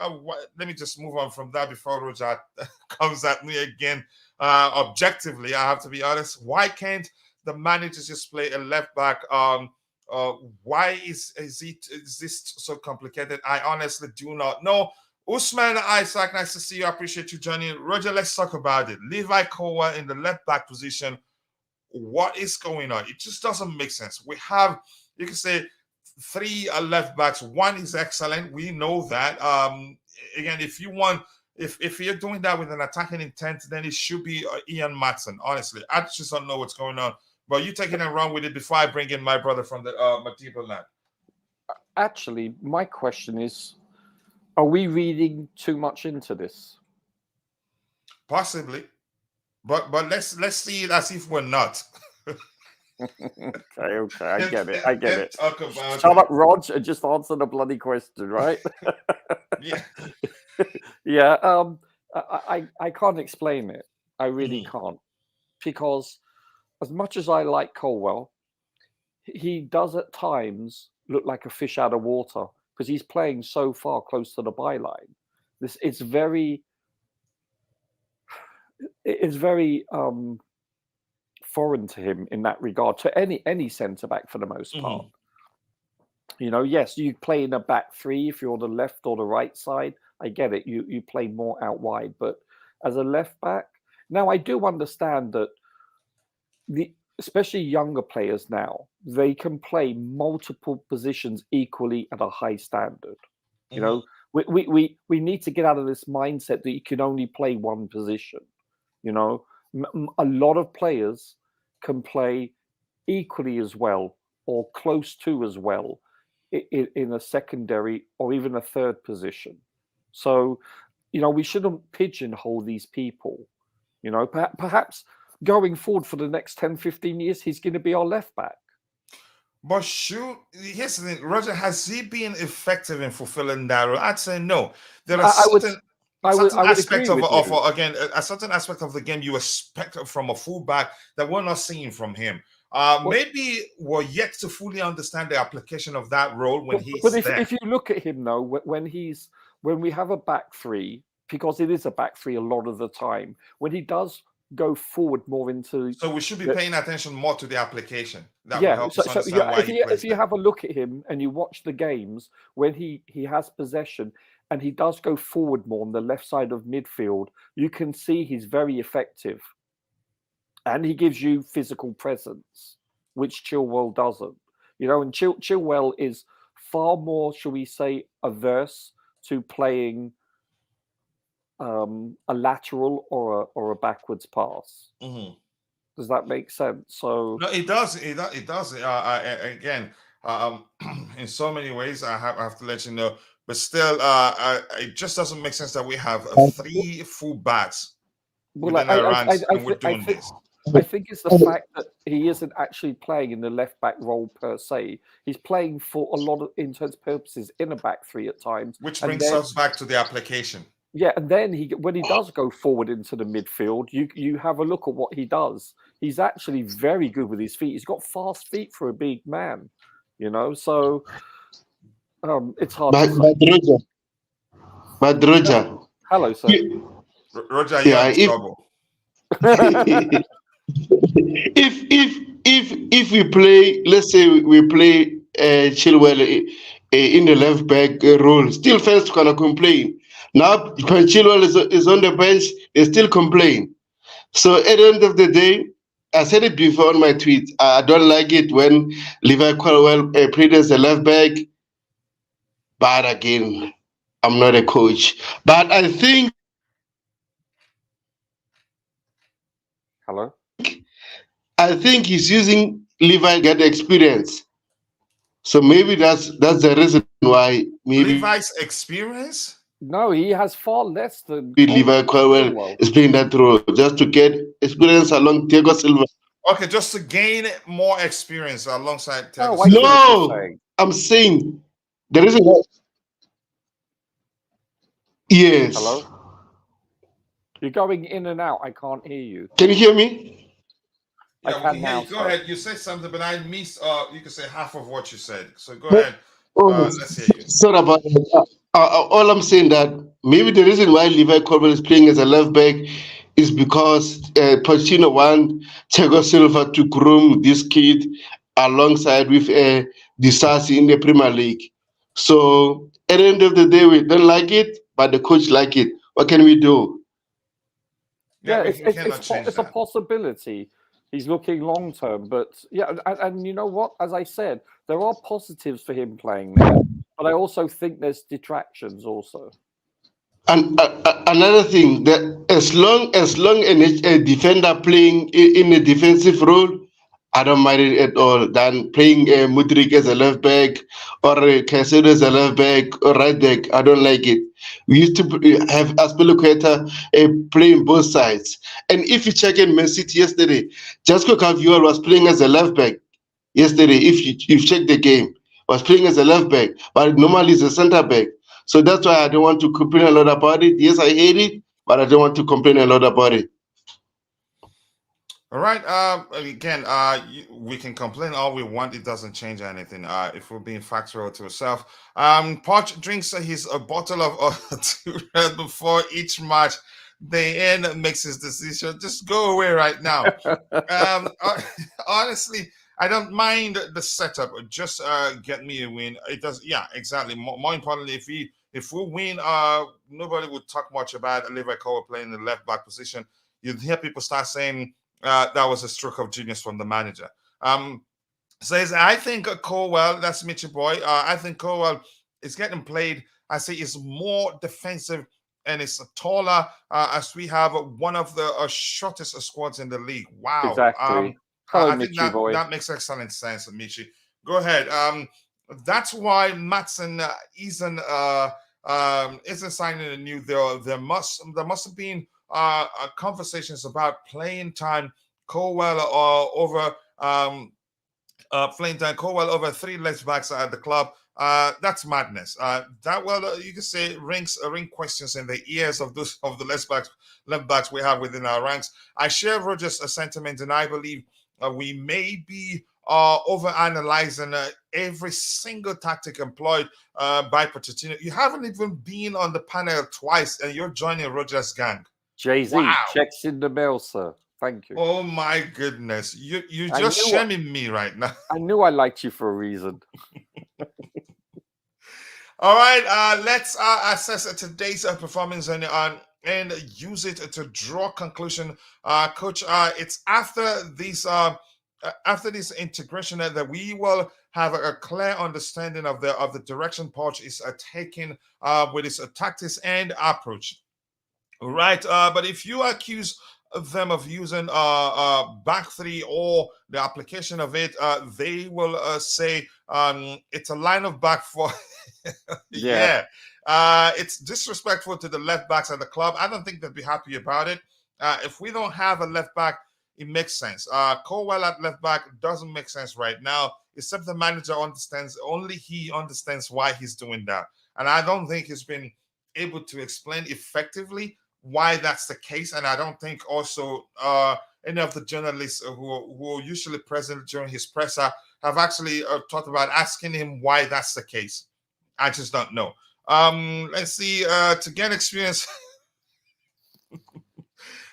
let me just move on from that before Roger comes at me again. Objectively, I have to be honest. Why can't the manager just play a left back? Why is this so complicated? I honestly do not know. Usman Isaac, nice to see you. I appreciate you joining. Roger, let's talk about it. Levi Colwell in the left back position. What is going on? It just doesn't make sense. We have, you can say, 3 left backs. 1 is excellent. We know that. Again, if you're doing that with an attacking intent, then it should be Ian Matson. Honestly, I just don't know what's going on. But you taking it wrong with it before I bring in my brother from the Madiba land. Actually, my question is, are we reading too much into this? Possibly. But let's see it as if we're not. Okay, I get it. I get it. Talk about Shut it. up, Rog, and just answer the bloody question, right? Yeah. Yeah. I can't explain it. I really can't, because as much as I like Colwell, he does at times look like a fish out of water because he's playing so far close to the byline. It's very foreign to him in that regard, to any centre back for the most part. You know, yes, you play in a back three if you're the left or the right side. I get it. You play more out wide, but as a left back, now I do understand that especially younger players now, they can play multiple positions equally at a high standard. You know, we need to get out of this mindset that you can only play one position. You know, a lot of players can play equally as well or close to as well in a secondary or even a third position. So, you know, we shouldn't pigeonhole these people. You know, perhaps going forward for the next 10, 15 years, he's going to be our left back. But here's the thing, Roger, has he been effective in fulfilling that role? I'd say no. There are certain aspects of a certain aspect of the game you expect from a fullback that we're not seeing from him. Maybe we're yet to fully understand the application of that role when he's there. If you look at him though, when we have a back three, because it is a back three a lot of the time, when he does go forward more into, so we should be paying attention more to the application. That yeah. will help us understand why if you have a look at him and you watch the games when he has possession and he does go forward more on the left side of midfield, you can see he's very effective, and he gives you physical presence, which Chilwell doesn't. You know, and Chilwell is far more, shall we say, averse to playing a lateral or a backwards pass. Does that make sense? So no, it does. It does. Again, in so many ways, I have to let you know. But still, it just doesn't make sense that we have 3 full backs within our ranks, and we're doing this. I think it's the fact that he isn't actually playing in the left back role per se. He's playing for a lot of intents purposes in a back three at times, which brings us back to the application. Yeah, and then when he does go forward into the midfield, you have a look at what he does. He's actually very good with his feet. He's got fast feet for a big man, you know. So it's hard. But Roger. Hello, sir. Roger, you're in trouble. if we play, let's say we play Chilwell in the left back role, still fans gonna complain. Now, when Chilwell is on the bench, they still complain. So at the end of the day, I said it before on my tweet, I don't like it when Levi Colwell played as a left back. But again, I'm not a coach. But I think... Hello? I think he's using Levi to get experience. So maybe that's the reason why maybe... Levi's experience? No, he has far less than Levi Colwell is playing that role just to get experience along Thiago Silva. Okay, just to gain more experience alongside Thiago Silva. No, I'm saying the reason why... Yes. Hello? You're going in and out. I can't hear you. Can you hear me? Yeah, I can now. Go ahead. You said something, but I missed. You can say half of what you said. So go ahead. Let's hear you. Sorry about that. All I'm saying that maybe the reason why Levi Colwell is playing as a left back is because Pochettino wants Thiago Silva to groom this kid alongside with dissect in the Premier League. So at the end of the day, we don't like it, but the coach like it. What can we do? Yeah, it's a possibility. He's looking long term, but yeah, and you know what? As I said, there are positives for him playing there, but I also think there's detractions also. And another thing, that as long a defender playing in a defensive role, I don't mind it at all. Than playing Mudrik as a left back or Caicedo as a left back or right back. I don't like it. We used to have Aspilicueta playing both sides. And if you check in Man City yesterday, Jasco Caviol was playing as a left back yesterday. If you check the game, was playing as a left back, but normally he's a centre back. So that's why I don't want to complain a lot about it. Yes, I hate it, but I don't want to complain a lot about it. All right. Again, we can complain all we want. It doesn't change anything. If we're being factual to ourselves. Poch drinks his a bottle of two Red before each match. They end makes his decision. Just go away right now. Honestly, I don't mind the setup. Just get me a win. It does. Yeah, exactly. More importantly, if we win, nobody would talk much about Levi Cole playing the left back position. You'd hear people start saying. That was a stroke of genius from the manager. Says, I think Colwell, that's Mitchell Boy. I think Colwell is getting played. I say is more defensive and it's taller as we have one of the shortest squads in the league. Wow. Exactly. Hello, I think Mitchie boy. that makes excellent sense, Michi. Go ahead. That's why Matson isn't signing a new deal. There must have been conversations about playing time Colwell over playing time Colwell over 3 left backs at the club. That's madness. You can say ring questions in the ears of those of the left backs we have within our ranks. I share Rogers' sentiment, and I believe we may be over analyzing every single tactic employed by Pochettino. You haven't even been on the panel twice, and you're joining Rogers' gang. Jay-Z, checks in the mail, sir. Thank you. Oh my goodness. You're just shaming me right now. I knew I liked you for a reason. All right, let's assess today's performance and use it to draw conclusion. Coach, it's after this integration that we will have a clear understanding of the direction Poch is taking with his tactics and approach. Right, but if you accuse them of using back three or the application of it, they will say it's a line of back four. Yeah. It's disrespectful to the left backs at the club. I don't think they'd be happy about it. If we don't have a left back, it makes sense. Colwell at left back doesn't make sense right now, except the manager understands. Only he understands why he's doing that, and I don't think he's been able to explain effectively why that's the case. And I don't think also any of the journalists who are usually present during his presser have actually thought about asking him why that's the case. I just don't know. Let's see. To get experience.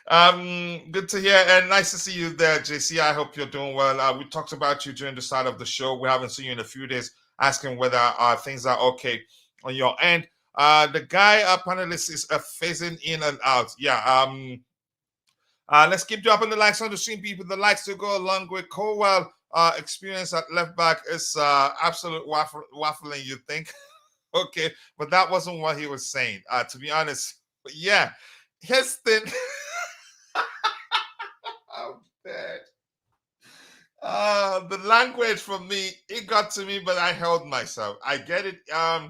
Good to hear and nice to see you there, JC. I hope you're doing well. We talked about you during the start of the show. We haven't seen you in a few days, asking whether things are okay on your end. The guy panelist is phasing in and out. Yeah. Let's keep dropping the likes on the stream, people. The likes to go along with Colwell. Experience at left back is absolute waffling, you think? Okay, but that wasn't what he was saying. To be honest, but yeah, Heston. I'm dead. The language from me, it got to me, but I held myself. I get it. I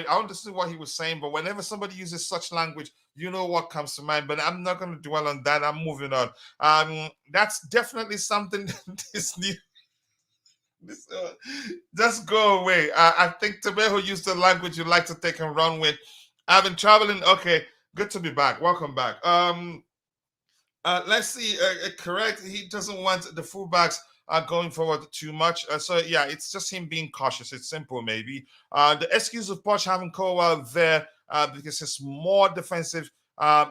understood what he was saying, but whenever somebody uses such language, you know what comes to mind. But I'm not going to dwell on that. I'm moving on. That's definitely something this new. Just go away. I think Tebago used the language you like to take and run with. I've been traveling. Okay, good to be back. Welcome back. Let's see. Correct. He doesn't want the fullbacks going forward too much. So yeah, it's just him being cautious. It's simple, maybe. The excuse of Poch having Colwell there because it's more defensive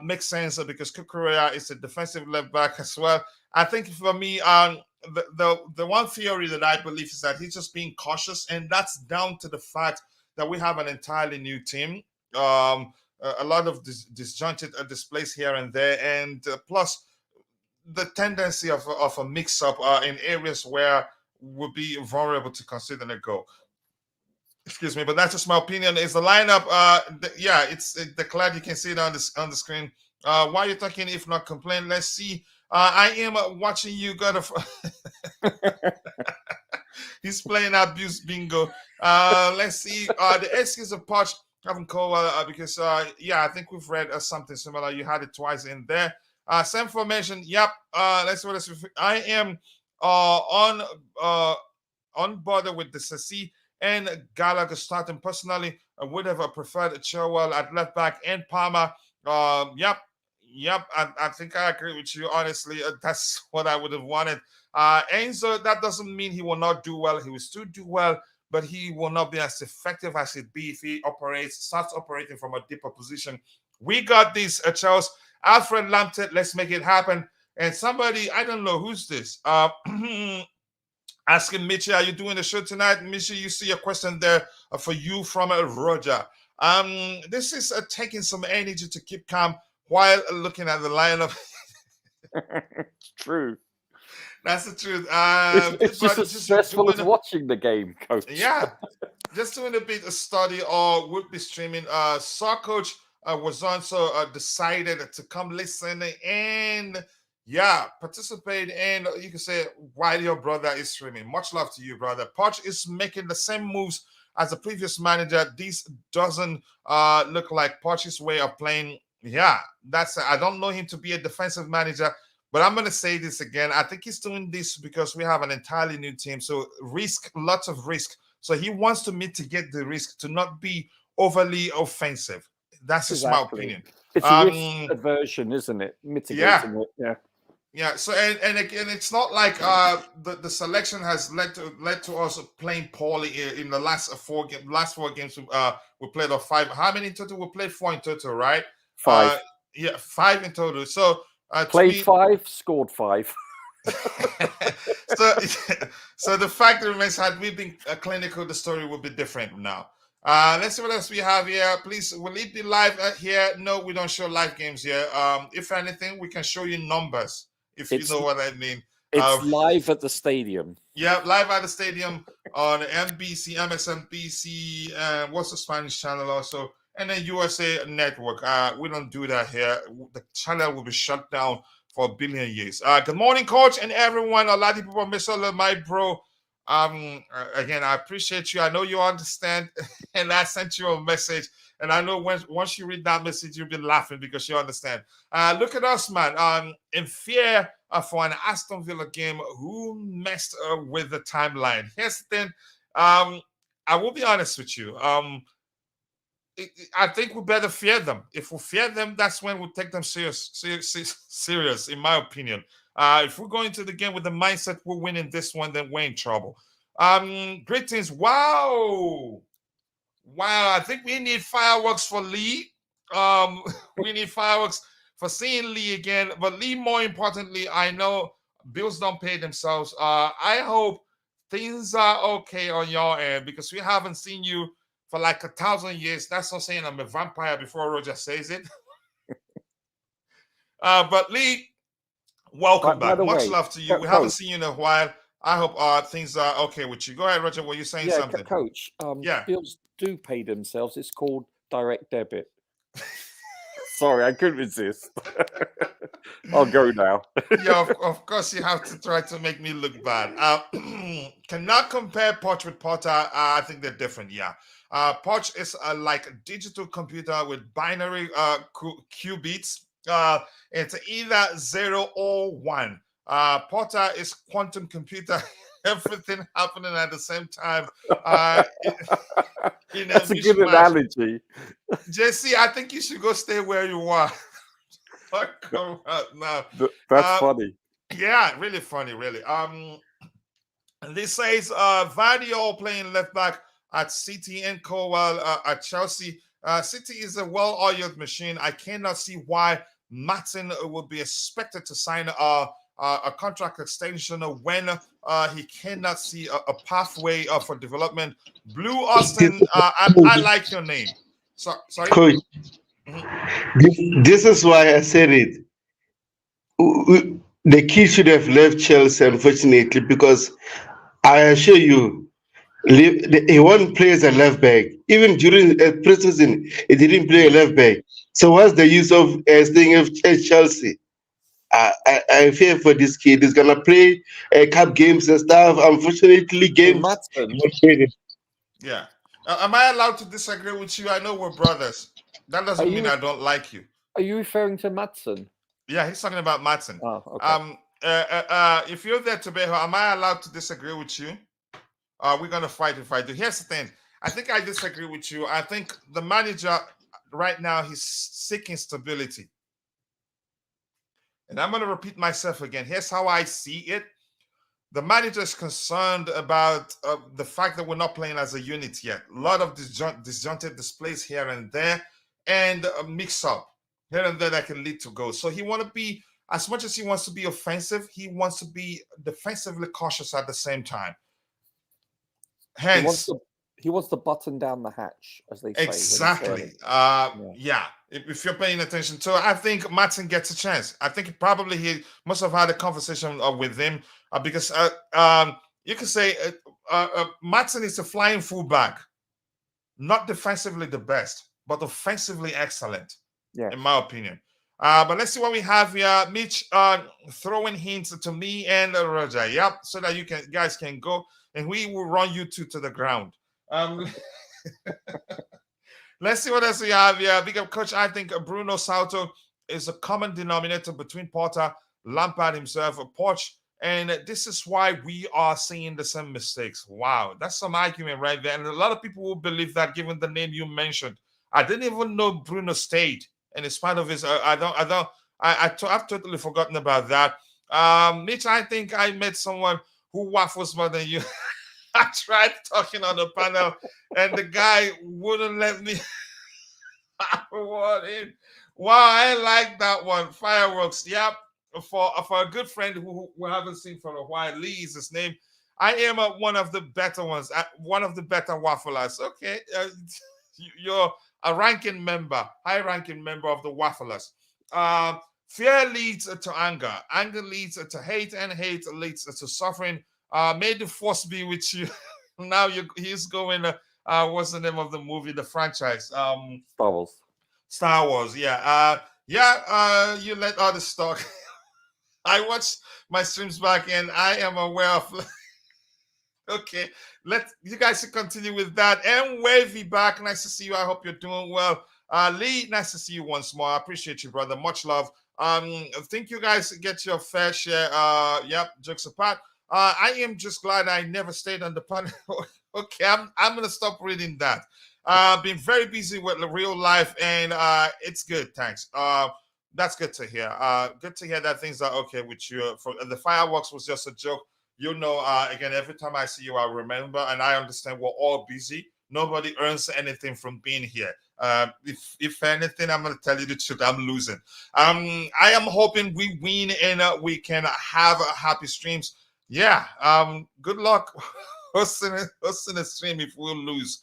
makes sense because Kukurea is a defensive left back as well. I think for me, the one theory that I believe is that he's just being cautious, and that's down to the fact that we have an entirely new team. A lot of disjointed displays here and there, and plus the tendency of a mix-up in areas where we'll be vulnerable to conceding a goal. Excuse me, but that's just my opinion. Is the lineup? It's declared. You can see it on the screen. Why are you thinking if not complain? Let's see. I am watching you. He's playing abuse bingo. Let's see. The excuse of Poch haven't called because yeah, I think we've read something similar. You had it twice in there. Same formation. Yep. Let's see what else. I am on board with the Sassi and Gallagher starting. Personally, I would have preferred Chilwell at left back and Palmer. Yep. I think I agree with you. Honestly, that's what I would have wanted. Enzo, that doesn't mean he will not do well. He will still do well, but he will not be as effective as he'd be if he starts operating from a deeper position. We got this, Charles. Alfred Lamptey, let's make it happen. And somebody, I don't know who's this. Asking Mitchie, are you doing the show tonight? Mitchie, you see a question there for you from Roger. This is taking some energy to keep calm while looking at the lineup. True. That's the truth. It's just as stressful as watching the game, coach. Yeah, just doing a bit of study or would be streaming. Saw coach was also decided to come listen and participate. And you can say while your brother is streaming. Much love to you, brother. Poch is making the same moves as the previous manager. This doesn't look like Poch's way of playing. Yeah, I don't know him to be a defensive manager. But I'm going to say this again. I think he's doing this because we have an entirely new team. So lots of risk. So he wants to mitigate the risk to not be overly offensive. That's just my opinion. It's risk aversion, isn't it? Mitigating it. Yeah. Yeah. So and again, it's not like the selection has led to us playing poorly in the last four games we played, or five. How many in total? We played 4 in total, right? 5. 5 in total. So played 5, scored 5. so the fact remains, had we been clinical, the story would be different now. Let's see what else we have here. Please, will it be live here? No, we don't show live games here. If anything, we can show you numbers, if you know what I mean. It's live at the stadium. Yeah, live at the stadium on MBC, MSNBC, what's the Spanish channel also? And then USA Network. We don't do that here. The channel will be shut down for a billion years. Good morning, coach, and everyone. A lot of people, Mr. My bro. Again, I appreciate you. I know you understand, and I sent you a message. And I know once you read that message, you'll be laughing because you understand. Look at us, man. In fear for an Aston Villa game, who messed up with the timeline? Here's the thing. I will be honest with you. I think we better fear them. If we fear them, that's when we'll take them serious, in my opinion. If we're going to the game with the mindset we're winning this one, then we're in trouble. Greetings. Wow. I think we need fireworks for Lee. We need fireworks for seeing Lee again. But Lee, more importantly, I know bills don't pay themselves. I hope things are okay on your end, because we haven't seen you for like 1,000 years. That's not saying I'm a vampire before Roger says it. But Lee, welcome back. Much love to you. We haven't seen you in a while. I hope things are okay with you. Go ahead, Roger. Were you saying something? Coach, bills do pay themselves. It's called direct debit. Sorry, I couldn't resist. I'll go now. Yeah, of course you have to try to make me look bad. Cannot compare Poch with Potter. I think they're different, yeah. Poch is like a digital computer with binary qubits. It's either 0 or 1. Potter is quantum computer. Everything happening at the same time. That's a good analogy. JC, I think you should go stay where you are. Come out now. That's funny. Yeah, really funny, really. This says Vardy playing left back at City and Cowell at Chelsea. City is a well-oiled machine. I cannot see why Martin would be expected to sign a contract extension when he cannot see a pathway for development. Blue Austin, I like your name. Sorry? Coach, this is why I said it. The key should have left Chelsea, unfortunately, because I assure you, he won't play as a left back. Even during pre-season, he didn't play a left back. So what's the use of staying at Chelsea? I fear for this kid. He's gonna play cup games and stuff. Unfortunately, games Madsen, not played. Yeah. Am I allowed to disagree with you? I know we're brothers. That doesn't mean I don't like you. are you referring to Madsen? Yeah, he's talking about Martin. Oh, okay. If you're there, Tebago, am I allowed to disagree with you? We're gonna fight if I do. Here's the thing. I think I disagree with you. I think the manager right now he's seeking stability. And I'm gonna repeat myself again. Here's how I see it. The manager is concerned about the fact that we're not playing as a unit yet. A lot of disjointed displays here and there, and a mix up here and there that can lead to goals. So he want to be, as much as he wants to be offensive, he wants to be defensively cautious at the same time. Hence, he wants to button down the hatch, as they say. Exactly. Yeah. If you're paying attention to, I think Martin gets a chance. I think probably he must have had a conversation with him because you could say Martin is a flying fullback, not defensively the best, but offensively excellent, in my opinion. But let's see what we have here. Mitch throwing hints to me and Roger. Yep, so that you guys can go and we will run you two to the ground. Let's see what else we have here. Big up, coach. I think Bruno Salto is a common denominator between Potter, Lampard himself, Poch, and this is why we are seeing the same mistakes. Wow, that's some argument right there. And a lot of people will believe that, given the name you mentioned. I didn't even know Bruno stayed, and in spite of his, I've totally forgotten about that. Mitch, I think I met someone who waffles more than you. I tried talking on the panel, and the guy wouldn't let me. Wow, I like that one. Fireworks. Yep. For a good friend who we haven't seen for a while, Lee is his name. I am one of the better ones, one of the better wafflers. Okay, you're a ranking member, high-ranking member of the wafflers. Fear leads to anger. Anger leads to hate, and hate leads to suffering. May the force be with you. Now he's going. What's the name of the movie? The franchise. Star Wars. Star Wars. Yeah. You let others talk. I watched my streams back, and I am aware of. Okay, let you guys continue with that. And Wavy back. Nice to see you. I hope you're doing well. Lee, nice to see you once more. I appreciate you, brother. Much love. I think you guys get your fair share. Yep, jokes apart. I am just glad I never stayed on the panel. Okay, I'm gonna stop reading that. Been very busy with the real life, and it's good. Thanks. That's good to hear. Good to hear that things are okay with you. For the fireworks was just a joke. You know, again, every time I see you, I remember, and I understand we're all busy. Nobody earns anything from being here. If anything, I'm gonna tell you the truth. I'm losing. I am hoping we win and we can have happy streams. Yeah. Good luck hosting a stream if we lose.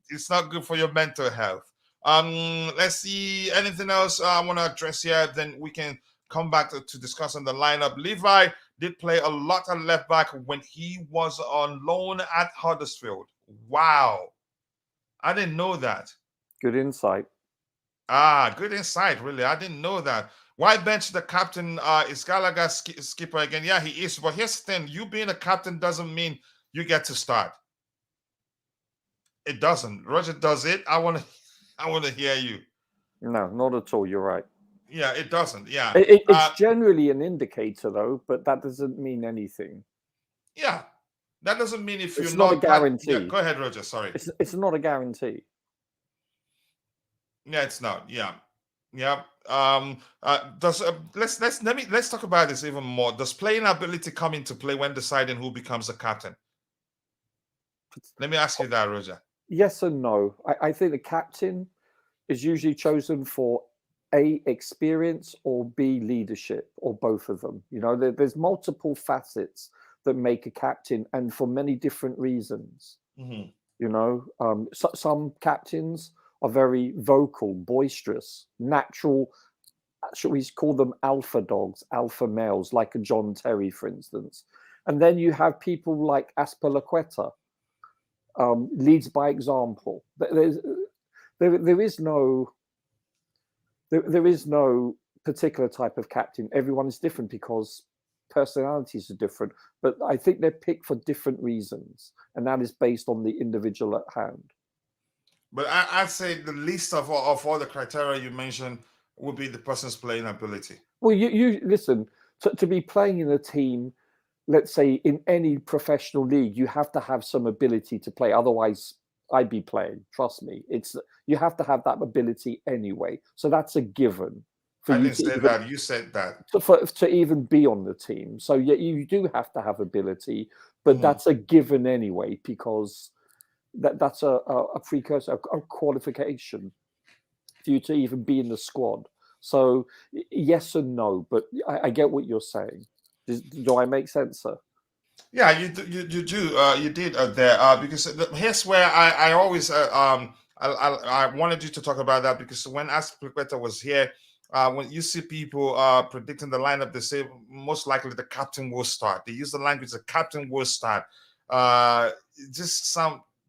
It's not good for your mental health. Let's see anything else I want to address here. Then we can come back to discuss on the lineup. Levi did play a lot of left back when he was on loan at Huddersfield. Wow, I didn't know that. Good insight. Good insight. Really, I didn't know that. Why bench the captain? Is Gallagher skipper again? Yeah, he is. But here's the thing: you being a captain doesn't mean you get to start. It doesn't. Roger does it. I want to hear you. No, not at all. You're right. Yeah, it doesn't. Yeah, it's generally an indicator, though, but that doesn't mean anything. Yeah, that doesn't mean if it's you're not a guarantee. Yeah, go ahead, Roger. Sorry. It's not a guarantee. Yeah, it's not. Yeah. Let's talk about this even more. Does playing ability come into play when deciding who becomes a captain? Let me ask you that, Roger. Yes and no. I think the captain is usually chosen for A, experience, or B, leadership, or both of them. You know, there's multiple facets that make a captain, and for many different reasons. Mm-hmm. You know, some captains are very vocal, boisterous, natural. Should we call them alpha dogs, alpha males, like a John Terry, for instance? And then you have people like Aspilicueta, leads by example. There is no particular type of captain. Everyone is different because personalities are different, but I think they're picked for different reasons, and that is based on the individual at hand. But I'd say the least of all the criteria you mentioned would be the person's playing ability. Well, you listen, to be playing in a team, let's say in any professional league, you have to have some ability to play. Otherwise, I'd be playing. Trust me. You have to have that ability anyway. So that's a given. I didn't say that. You said that. To even be on the team. So yeah, you do have to have ability, but that's a given anyway, because that's a precursor, a qualification for you to even be in the squad. So yes and no, but I get what you're saying. Do I make sense, sir? Yeah, you do. You did there. Because here's where I always I wanted you to talk about that, because when Aspilicueta was here, when you see people predicting the lineup, they say most likely the captain will start. They use the language the captain will start. Just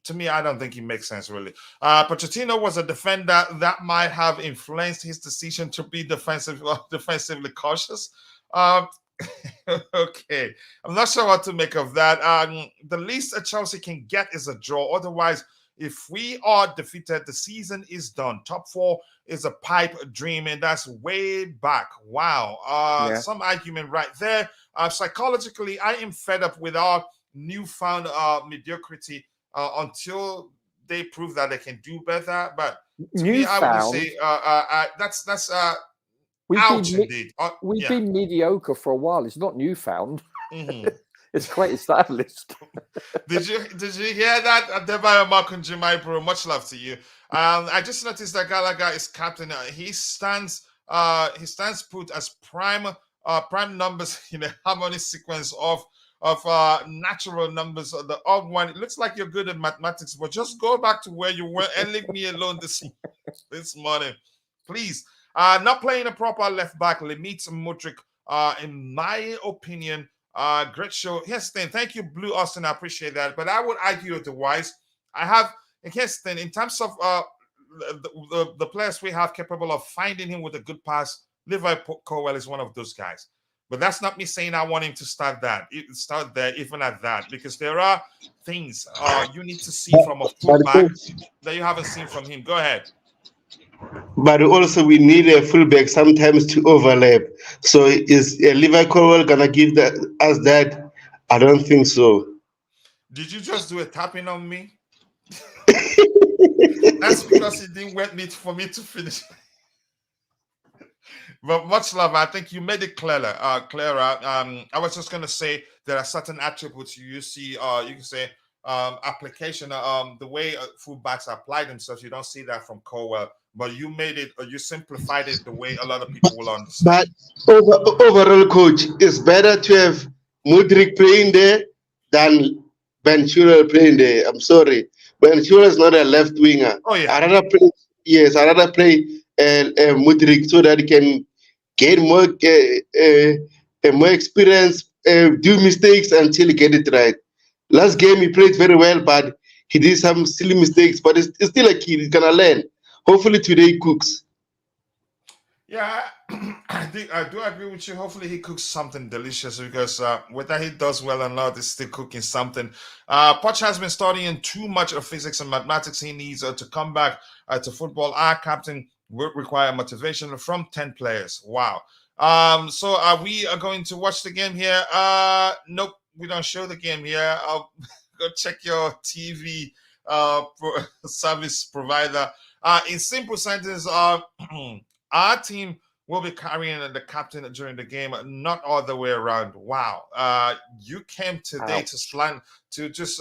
to me, I don't think it makes sense really. Pochettino was a defender that might have influenced his decision to be defensively cautious. Okay, I'm not sure what to make of that. The least a Chelsea can get is a draw. Otherwise, if we are defeated, the season is done. Top 4 is a pipe dream, and that's way back. Wow. Some argument right there. Psychologically, I am fed up with our newfound mediocrity until they prove that they can do better. But to me, I would say that's ouch indeed. We've been mediocre for a while. It's not newfound. It's quite established. Did you hear that? Tebago, Mark and Jimai, bro. Much love to you. I just noticed that Gallagher is captain. He stands put as prime numbers in a harmony sequence of natural numbers. The odd one. It looks like you're good at mathematics, but just go back to where you were and leave me alone this morning, please. Not playing a proper left back limits Mudryk, in my opinion. Great show. Yes, then thank you, Blue Austin. I appreciate that. But I would argue otherwise. I have, yes, then in terms of the players we have capable of finding him with a good pass, Levi Colwill is one of those guys. But that's not me saying I want him to start there, even at that, because there are things you need to see from a fullback that you haven't seen from him. Go ahead. But also we need a fullback sometimes to overlap. So is Levi Colwill gonna give us that? I don't think so. Did you just do a tapping on me? That's because it didn't wait for me to finish. But much love. I think you made it clearer. I was just gonna say there are certain attributes you see. You can say application. The way fullbacks apply themselves. You don't see that from Colwill. But you made it, or you simplified it the way a lot of people will understand. But overall, coach, it's better to have Mudryk playing there than Ben Chilwell playing there. I'm sorry, Ben Chilwell is not a left winger. Oh yeah. I rather play Mudryk so that he can get more experience, do mistakes until he get it right. Last game he played very well, but he did some silly mistakes. But it's still a kid. He's gonna learn. Hopefully today he cooks. Yeah, I do agree with you. Hopefully he cooks something delicious, because whether he does well or not, he's still cooking something. Poch has been studying too much of physics and mathematics. He needs to come back to football. Our captain will require motivation from 10 players. Wow. So are we going to watch the game here? Nope, we don't show the game here. I'll go check your TV service provider. In simple sentence, our team will be carrying the captain during the game, not all the way around. Wow. You came today to just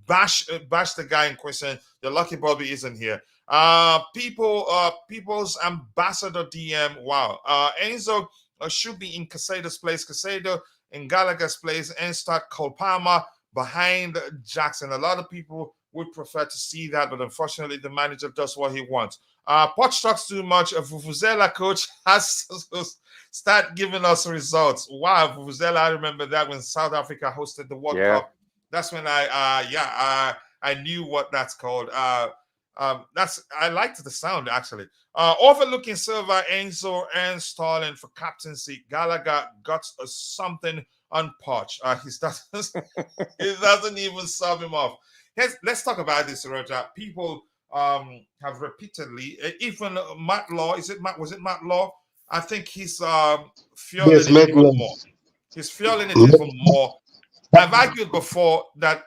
bash the guy in question. The lucky Bobby isn't here. People's ambassador DM. Wow. Enzo should be in Casado's place. Casado in Gallagher's place, and start Cole Palmer behind Jackson. A lot of people would prefer to see that, but unfortunately the manager does what he wants. Poch talks too much. Vuvuzela coach has to start giving us results. Wow, Vuvuzela, I remember that when South Africa hosted the World Cup. That's when I knew what that's called. I liked the sound actually. Overlooking Silva, Enzo, and Stalin for captaincy. Gallagher got something on Poch. He doesn't even sub him off. Let's talk about this, Roger. People have repeatedly, even Matt Law. Was it Matt Law? I think he's fueling Yes, it even Maitland. more. He's fueling it even more. I've argued before that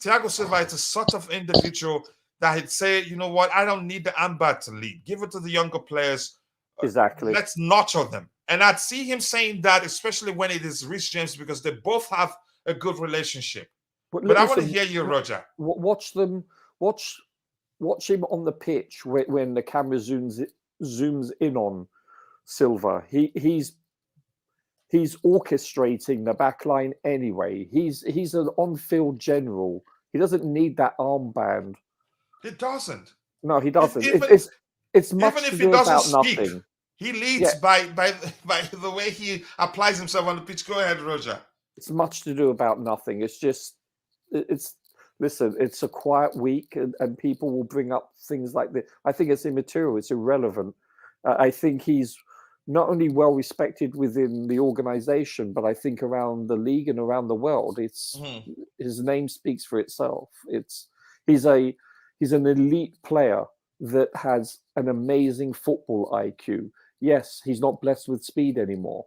Thiago Silva is a sort of individual that he'd say, you know what, I don't need the armband to lead. Give it to the younger players. Exactly. Let's nurture them. And I'd see him saying that, especially when it is Rich James, because they both have a good relationship. But I want to hear you, Roger. Watch him on the pitch when the camera zooms in on Silva. He's orchestrating the back line anyway. He's an on-field general. He doesn't need that armband. He doesn't. No, he doesn't. It's much even if to he do doesn't about speak, nothing. he leads by the way he applies himself on the pitch. Go ahead, Roger. It's much to do about nothing. Listen, it's a quiet week and people will bring up things like this. I think it's immaterial. It's irrelevant. I think he's not only well respected within the organization, but I think around the league and around the world. His name speaks for itself. He's an elite player that has an amazing football IQ. Yes, he's not blessed with speed anymore,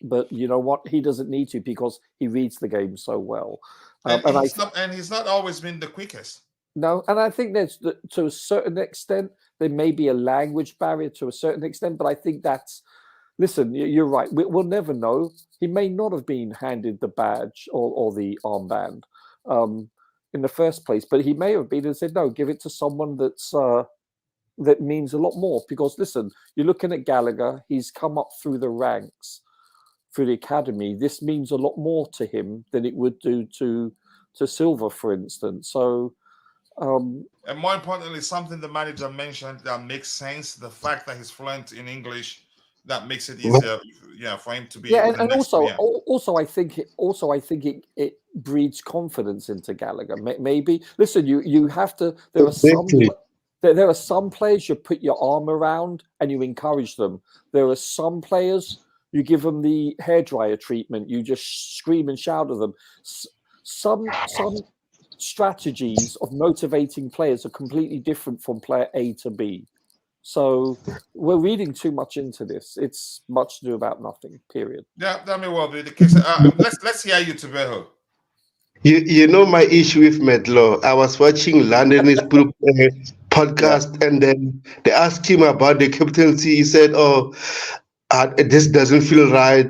but you know what? He doesn't need to because he reads the game so well. And he's not always been the quickest. No, and I think to a certain extent, there may be a language barrier to a certain extent, but I think listen, you're right. We'll never know. He may not have been handed the badge or the armband in the first place, but he may have been and said, no, give it to someone that means a lot more. Because listen, you're looking at Gallagher. He's come up through the ranks, through the academy. This means a lot more to him than it would do to Silva, for instance. So. And more importantly, something the manager mentioned that makes sense: the fact that he's fluent in English, that makes it easier, for him to be. Yeah, and also, I think it breeds confidence into Gallagher. Maybe listen, you have to. There are some players you put your arm around and you encourage them. There are some players you give them the hairdryer treatment. You just scream and shout at them. Some strategies of motivating players are completely different from player A to B. So we're reading too much into this. It's much to do about nothing, period. Yeah, that may well be the case. Let's hear you, Tebago. You know my issue with Medlo. I was watching London's podcast, and then they asked him about the captaincy. He said, "Oh, this doesn't feel right.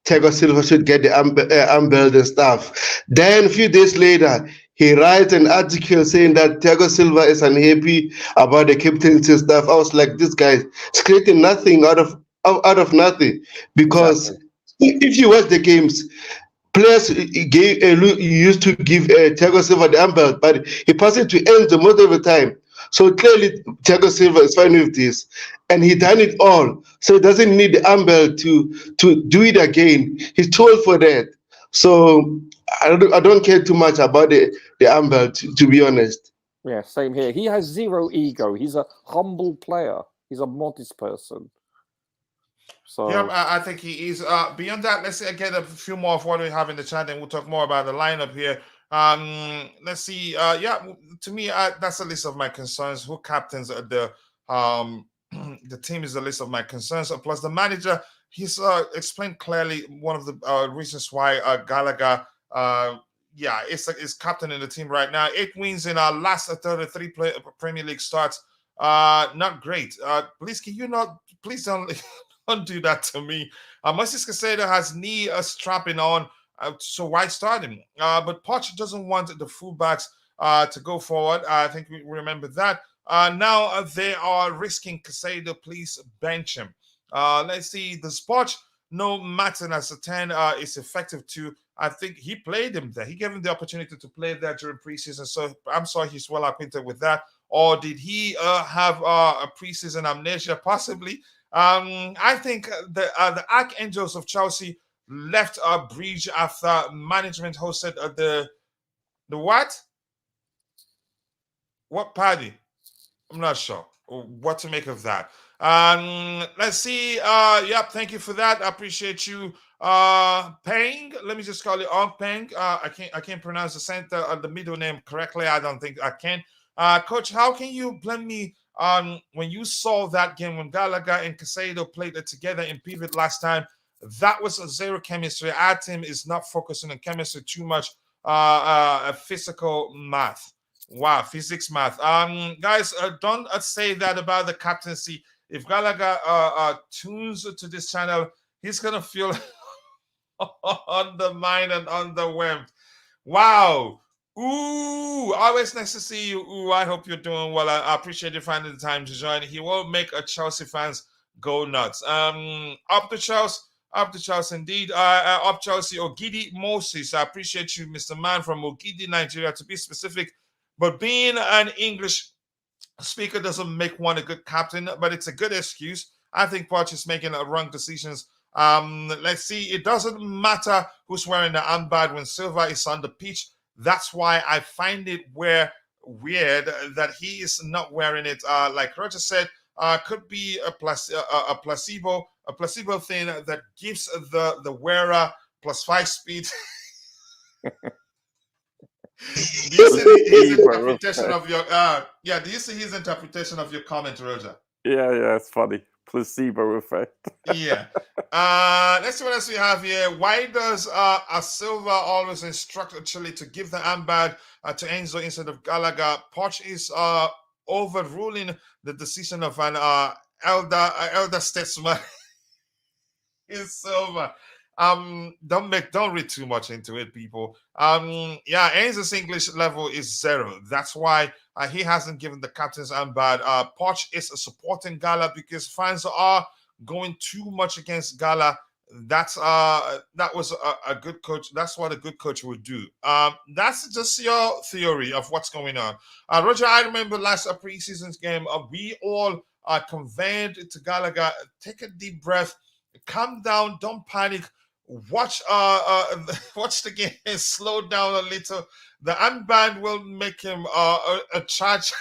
Thiago Silva should get the armband and stuff." Then a few days later, he writes an article saying that Thiago Silva is unhappy about the captaincy stuff. I was like, this guy is creating nothing out of nothing. Because if you watch the games, players used to give Thiago Silva the armband, but he passed it to Enzo most of the time. So clearly, Thiago Silva is fine with this, and he done it all. So he doesn't need the armband to do it again. He's too old for that. So I don't care too much about the armband, to be honest. Yeah, same here. He has zero ego. He's a humble player. He's a modest person. So yeah, I think he is. Beyond that, let's get a few more of what we have in the chat, and we'll talk more about the lineup here. Let's see. To me, that's a list of my concerns. Who captains the team is a list of my concerns. Plus, the manager, he's explained clearly one of the reasons why Gallagher, is captain in the team right now. 8 wins in our last 33 Premier League starts. Not great. Please, can you not? Please don't do that to me. Moses Caicedo has knee strapping on. So why start him? But Poch doesn't want the fullbacks to go forward. I think we remember that. Now they are risking Caicedo. Please bench him. Let's see. The Poch, no Martin as a 10 is effective too. I think he played him there. He gave him the opportunity to play there during preseason. So I'm sorry he's well acquainted with that. Or did he have a preseason amnesia? Possibly. I think the Archangels of Chelsea left a bridge after management hosted the what? What party? I'm not sure what to make of that. Let's see. Yep, thank you for that. I appreciate you. Peng. Let me just call it Peng. I can't pronounce the middle name correctly. I don't think I can. Coach, how can you blame me when you saw that game when Gallagher and Casado played it together in pivot last time? That was a zero chemistry. Our team is not focusing on chemistry too much. Physical math. Wow, physics math. Guys, don't say that about the captaincy. If Gallagher tunes to this channel, he's gonna feel undermined and underwhelmed. Wow. Ooh, always nice to see you. Ooh, I hope you're doing well. I appreciate you finding the time to join. He will make a Chelsea fans go nuts. Up to Chelsea. Up to Chelsea, indeed. Up Chelsea, Ogidi Moses. I appreciate you, Mr. Man from Ogidi, Nigeria, to be specific. But being an English speaker doesn't make one a good captain, but it's a good excuse. I think Poch is making wrong decisions. Let's see. It doesn't matter who's wearing the armband when Silva is on the pitch. That's why I find it weird that he is not wearing it. Like Roger said, could be a placebo thing that gives the wearer +5 speed. Do you see his interpretation of your do you see his interpretation of your comment, Roger? Yeah, it's funny. Placebo effect. Yeah. Let's see what else we have here. Why does a Silva always instruct Chile to give the armband to Enzo instead of Gallagher? Poch is overruling the decision of an elder statesman in Silva. Don't read too much into it, people. Enzo's English level is 0. That's why he hasn't given the captain's armband. Poch is supporting Gala because fans are going too much against Gala. That was a good coach. That's what a good coach would do. That's just your theory of what's going on. Roger, I remember last preseason game, we all conveyed to Gallagher, take a deep breath, calm down, don't panic. Watch the game and slow down a little. The armband will make him a charge.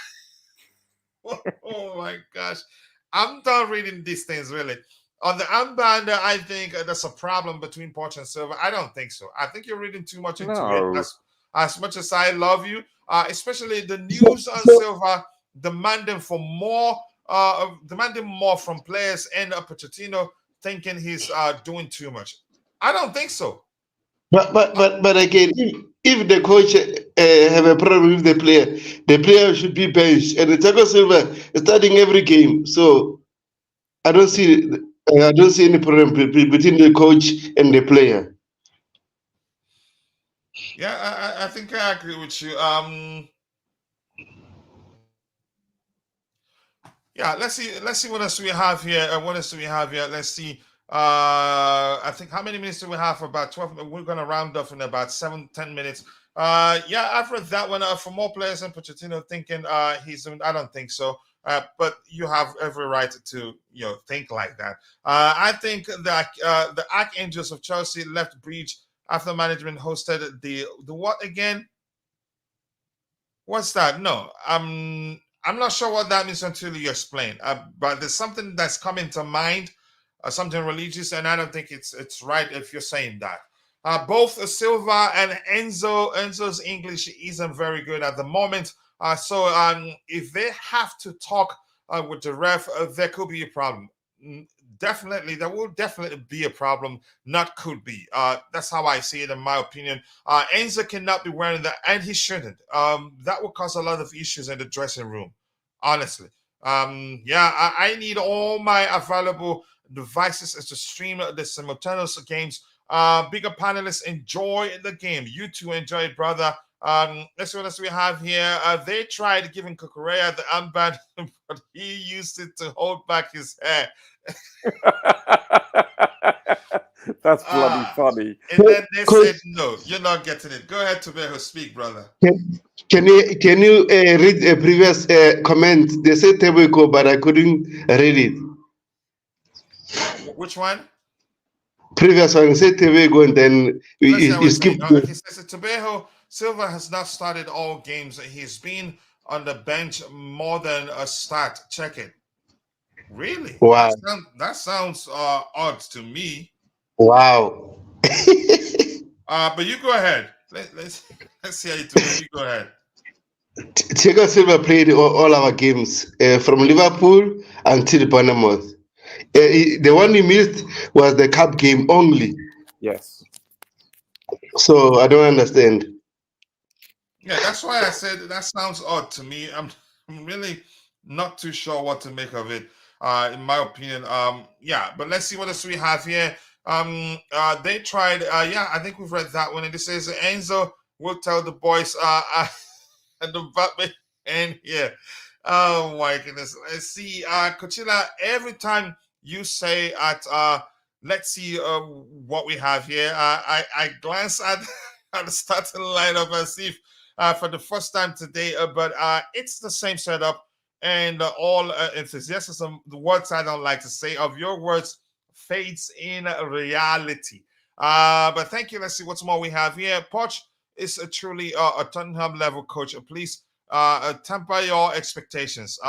Oh my gosh. I'm done reading these things, really. On the armband, I think there's a problem between Poch and Silva. I don't think so. I think you're reading too much into it. As much as I love you, especially the news on Silva demanding more from players and Pochettino thinking he's doing too much. I don't think so. But again, if the coach have a problem with the player should be benched. And Thiago Silva is starting every game, so I don't see any problem between the coach and the player. Yeah, I think I agree with you. Yeah, let's see what else we have here. Let's see. I think how many minutes do we have? About 12. We're gonna round off in about 7-10 minutes. I've read that one for more players and Pochettino thinking he's doing. I don't think so. But you have every right to think like that. I think that the Archangels of Chelsea left breach after management hosted the what again? What's that? No, I'm not sure what that means until you explain. But there's something that's coming to mind. Something religious, and I don't think it's right if you're saying that. Both Silva and Enzo's English isn't very good at the moment. So if they have to talk with the ref, there could be a problem. There will definitely be a problem. Not could be. That's how I see it, in my opinion. Enzo cannot be wearing that, and he shouldn't. That will cause a lot of issues in the dressing room. Honestly. I need all my available devices to stream the simultaneous games. Bigger panelists, enjoy the game. You too enjoy it, brother. Let's see what else we have here. They tried giving Kukurea the armband, but he used it to hold back his hair. That's bloody funny. And then they said, "No, you're not getting it. Go ahead, Tebago, speak, brother." Can you read a previous comment? They said Tebago, but I couldn't read it. Which one? Previous one said Tebago, and then you skipped. He says Tebago Silva has not started all games. He's been on the bench more than a start. Check it. Really? Wow. That sounds odd to me. Wow. But you go ahead. Let's see how you do it. You go ahead. Thiago Silva played all our games from Liverpool until Bournemouth. The one he missed was the cup game only. Yes. So I don't understand. Yeah, that's why I said that sounds odd to me. I'm really not too sure what to make of it. In my opinion, yeah. But let's see what else we have here. They tried. Yeah, I think we've read that one, and it says Enzo will tell the boys. And the Batman and here. Oh my goodness. Let's see. Coachella, every time you say at let's see what we have here. I glance at at the starting lineup and see if for the first time today, but it's the same setup and all enthusiasm, the words I don't like to say of your words fades in reality. But thank you. Let's see what's more we have here. Poch is a truly a Tottenham level coach. Please temper your expectations.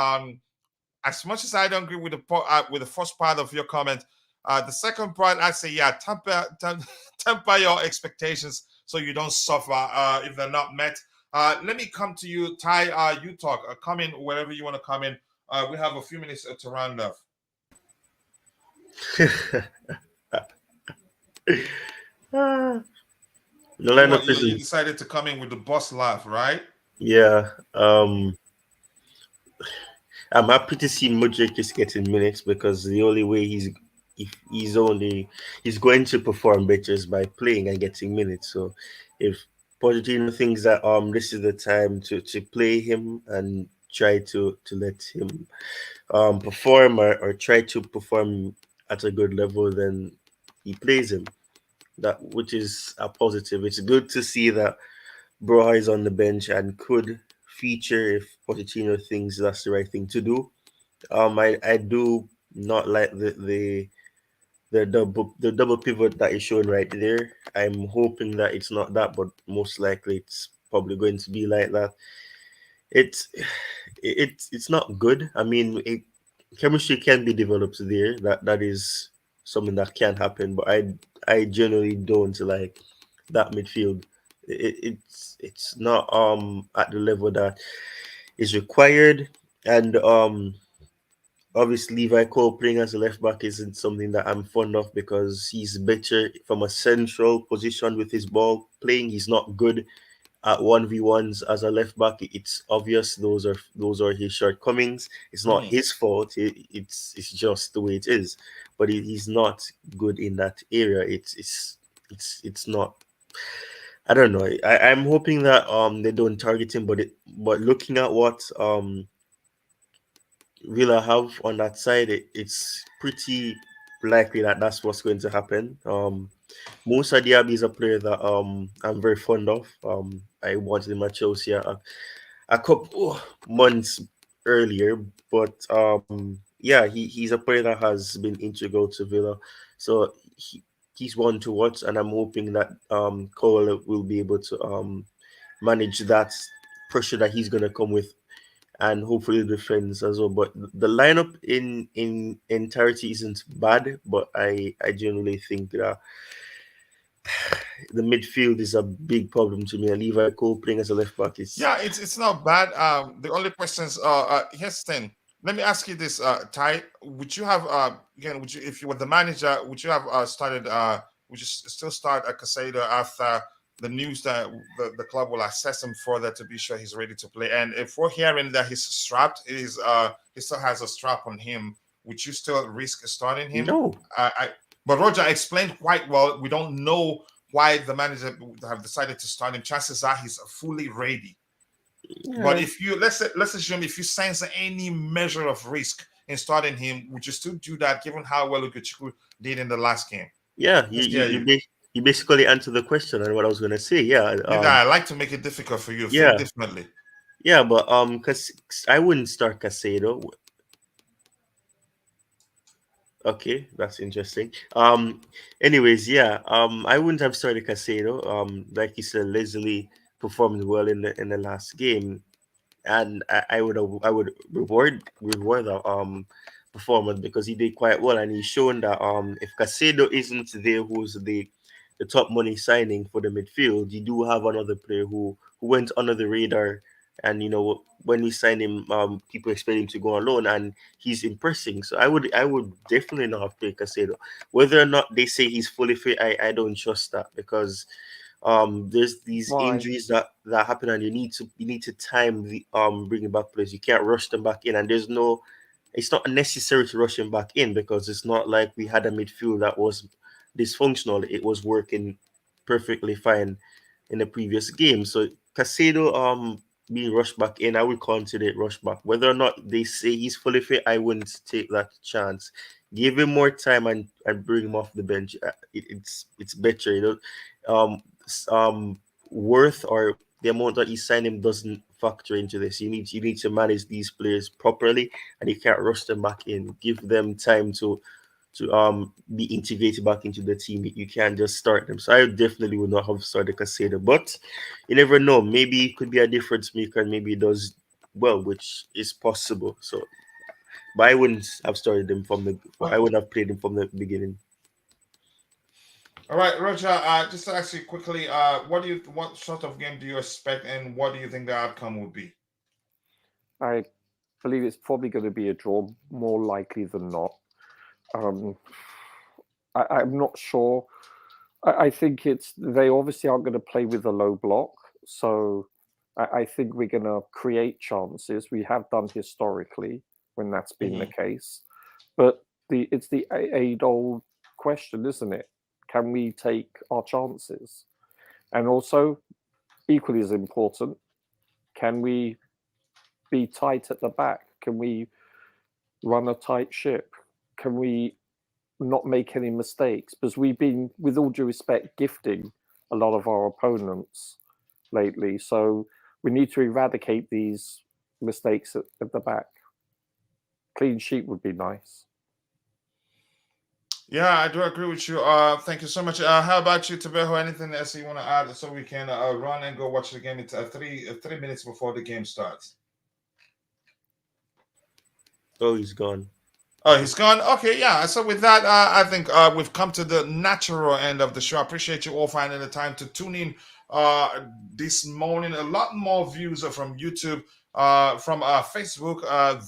As much as I don't agree with the first part of your comment, the second part I say yeah, temper your expectations so you don't suffer if they're not met. Let me come to you, Ty. You talk. Come in wherever you want to come in. We have a few minutes to round off. The What, lineup you isn't. decided to come in with the boss laugh, right? Yeah. I'm happy to see Modric is getting minutes because the only way he's going to perform better is by playing and getting minutes. So if Pochettino thinks that this is the time to play him and try to let him perform or try to perform at a good level, then he plays him. That which is a positive. It's good to see that Broha is on the bench and could feature if Pochettino thinks that's the right thing to do. I do not like the double pivot that is shown right there. I'm hoping that it's not that, but most likely it's probably going to be like that. It's it's not good. I mean, chemistry can be developed there. That is something that can happen, but I generally don't like that midfield. It's not at the level that is required, and obviously Levi Cole playing as a left back isn't something that I'm fond of because he's better from a central position with his ball playing. He's not good at 1v1s as a left back. It's obvious those are his shortcomings. It's not his fault. It's just the way it is. But he's not good in that area. It's not. I don't know. I'm hoping that they don't target him, but looking at what Villa have on that side, it's pretty likely that that's what's going to happen. Musa Diaby is a player that I'm very fond of. I wanted him at Chelsea a couple months earlier, but yeah, he's a player that has been integral to Villa, so he's one to watch, and I'm hoping that Cole will be able to manage that pressure that he's gonna come with and hopefully defense as well. But the lineup in entirety isn't bad, but I generally think that the midfield is a big problem to me. And Levi Cole playing as a left back is Yeah, it's not bad. The only questions here's thing. Let me ask you this, Ty. Would you have again? Would you, if you were the manager, would you have started? Would you still start a Casado after the news that the club will assess him further to be sure he's ready to play? And if we're hearing that he's strapped, he still has a strap on him. Would you still risk starting him? no. But Roger explained quite well. We don't know why the manager would have decided to start him. Chances are he's fully ready. But Yeah, if you let's assume if you sense any measure of risk in starting him, would you still do that given how well Ugochukwu did in the last game? yeah. Let's hear you. You basically answered the question and what I was gonna say. Yeah, I like to make it difficult for you. Think yeah, differently. yeah. But cause I wouldn't start Casado. Okay, that's interesting. Anyways, yeah. I wouldn't have started Casado. Like you said, Leslie performed well in the last game. and I would reward that performance, because he did quite well, and he's shown that if Casado isn't there, who's the top money signing for the midfield, you do have another player who went under the radar, and when we signed him, people expect him to go on loan, and he's impressing. So I would definitely not have played Casado. Whether or not they say he's fully fit, I don't trust that, because there's these Why? injuries that happen, and you need to time the bringing back players. You can't rush them back in, and it's not necessary to rush him back in, because it's not like we had a midfield that was dysfunctional. It was working perfectly fine in the previous game. So Casado being rushed back in, I would consider it rushed back. Whether or not they say he's fully fit, I wouldn't take that chance. Give him more time and bring him off the bench. It's better, worth or the amount that you sign him doesn't factor into this. You need to manage these players properly, and you can't rush them back in. Give them time to be integrated back into the team. You can't just start them. So I definitely would not have started Casado, but you never know. Maybe it could be a difference maker, and maybe it does well, which is possible. So, but I wouldn't have started him I wouldn't have played him from the beginning. All right, Roger. Just to ask you quickly, what sort of game do you expect, and what do you think the outcome will be? I believe it's probably going to be a draw, more likely than not. I'm not sure. I think they obviously aren't going to play with a low block, so I think we're going to create chances. We have done historically when that's been the case, but it's the age-old question, isn't it? Can we take our chances? And also, equally as important, can we be tight at the back? Can we run a tight ship? Can we not make any mistakes? Because we've been, with all due respect, gifting a lot of our opponents lately. So we need to eradicate these mistakes at the back. Clean sheet would be nice. Yeah, I do agree with you. Thank you so much. How about you, Tebago? Anything else you want to add so we can run and go watch the game? It's 3 minutes before the game starts. Oh, he's gone. Oh, he's gone. Okay, yeah. So with that, I think we've come to the natural end of the show. I appreciate you all finding the time to tune in this morning. A lot more views are from YouTube, from Facebook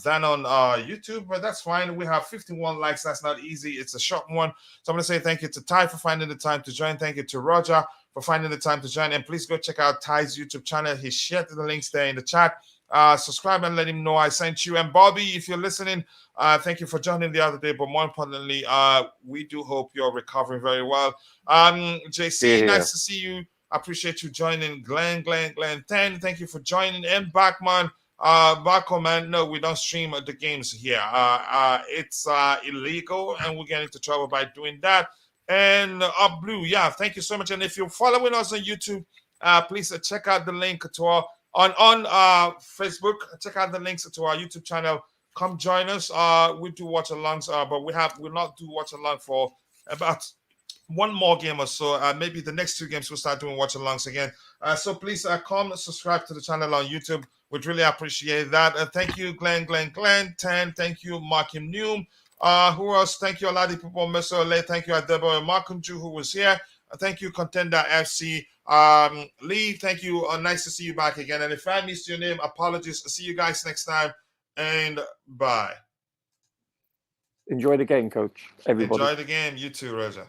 than on YouTube, but that's fine. We have 51 likes. That's not easy. It's a short one. So I'm going to say thank you to Ty for finding the time to join. Thank you to Roger for finding the time to join. And please go check out Ty's YouTube channel. He shared the links there in the chat. Subscribe and let him know I sent you. And Bobby, if you're listening, thank you for joining the other day. But more importantly, we do hope you're recovering very well. JC, nice to see you. I appreciate you joining. Glenn 10, thank you for joining. And Backman, Backo, man, no, we don't stream the games here. It's illegal, and we'll get into trouble by doing that. And Up Blue, yeah, thank you so much. And if you're following us on YouTube, please check out the link to our on Facebook. Check out the links to our YouTube channel. Come join us. We do watch alongs, but we'll not do watch along for about one more game or so. Maybe the next 2 games we'll start doing watch alongs again. So please come subscribe to the channel on YouTube. We'd really appreciate that. Thank you, Glenn 10. Thank you, Markim Neum. Who else? Thank you, Aladi Pupo Mesole. Thank you, Adebo and Markham Ju, who was here. Thank you, Contender FC. Lee, thank you. Nice to see you back again. And if I missed your name, apologies. See you guys next time. And bye. Enjoy the game, Coach. Everybody. Enjoy the game. You too, Roger.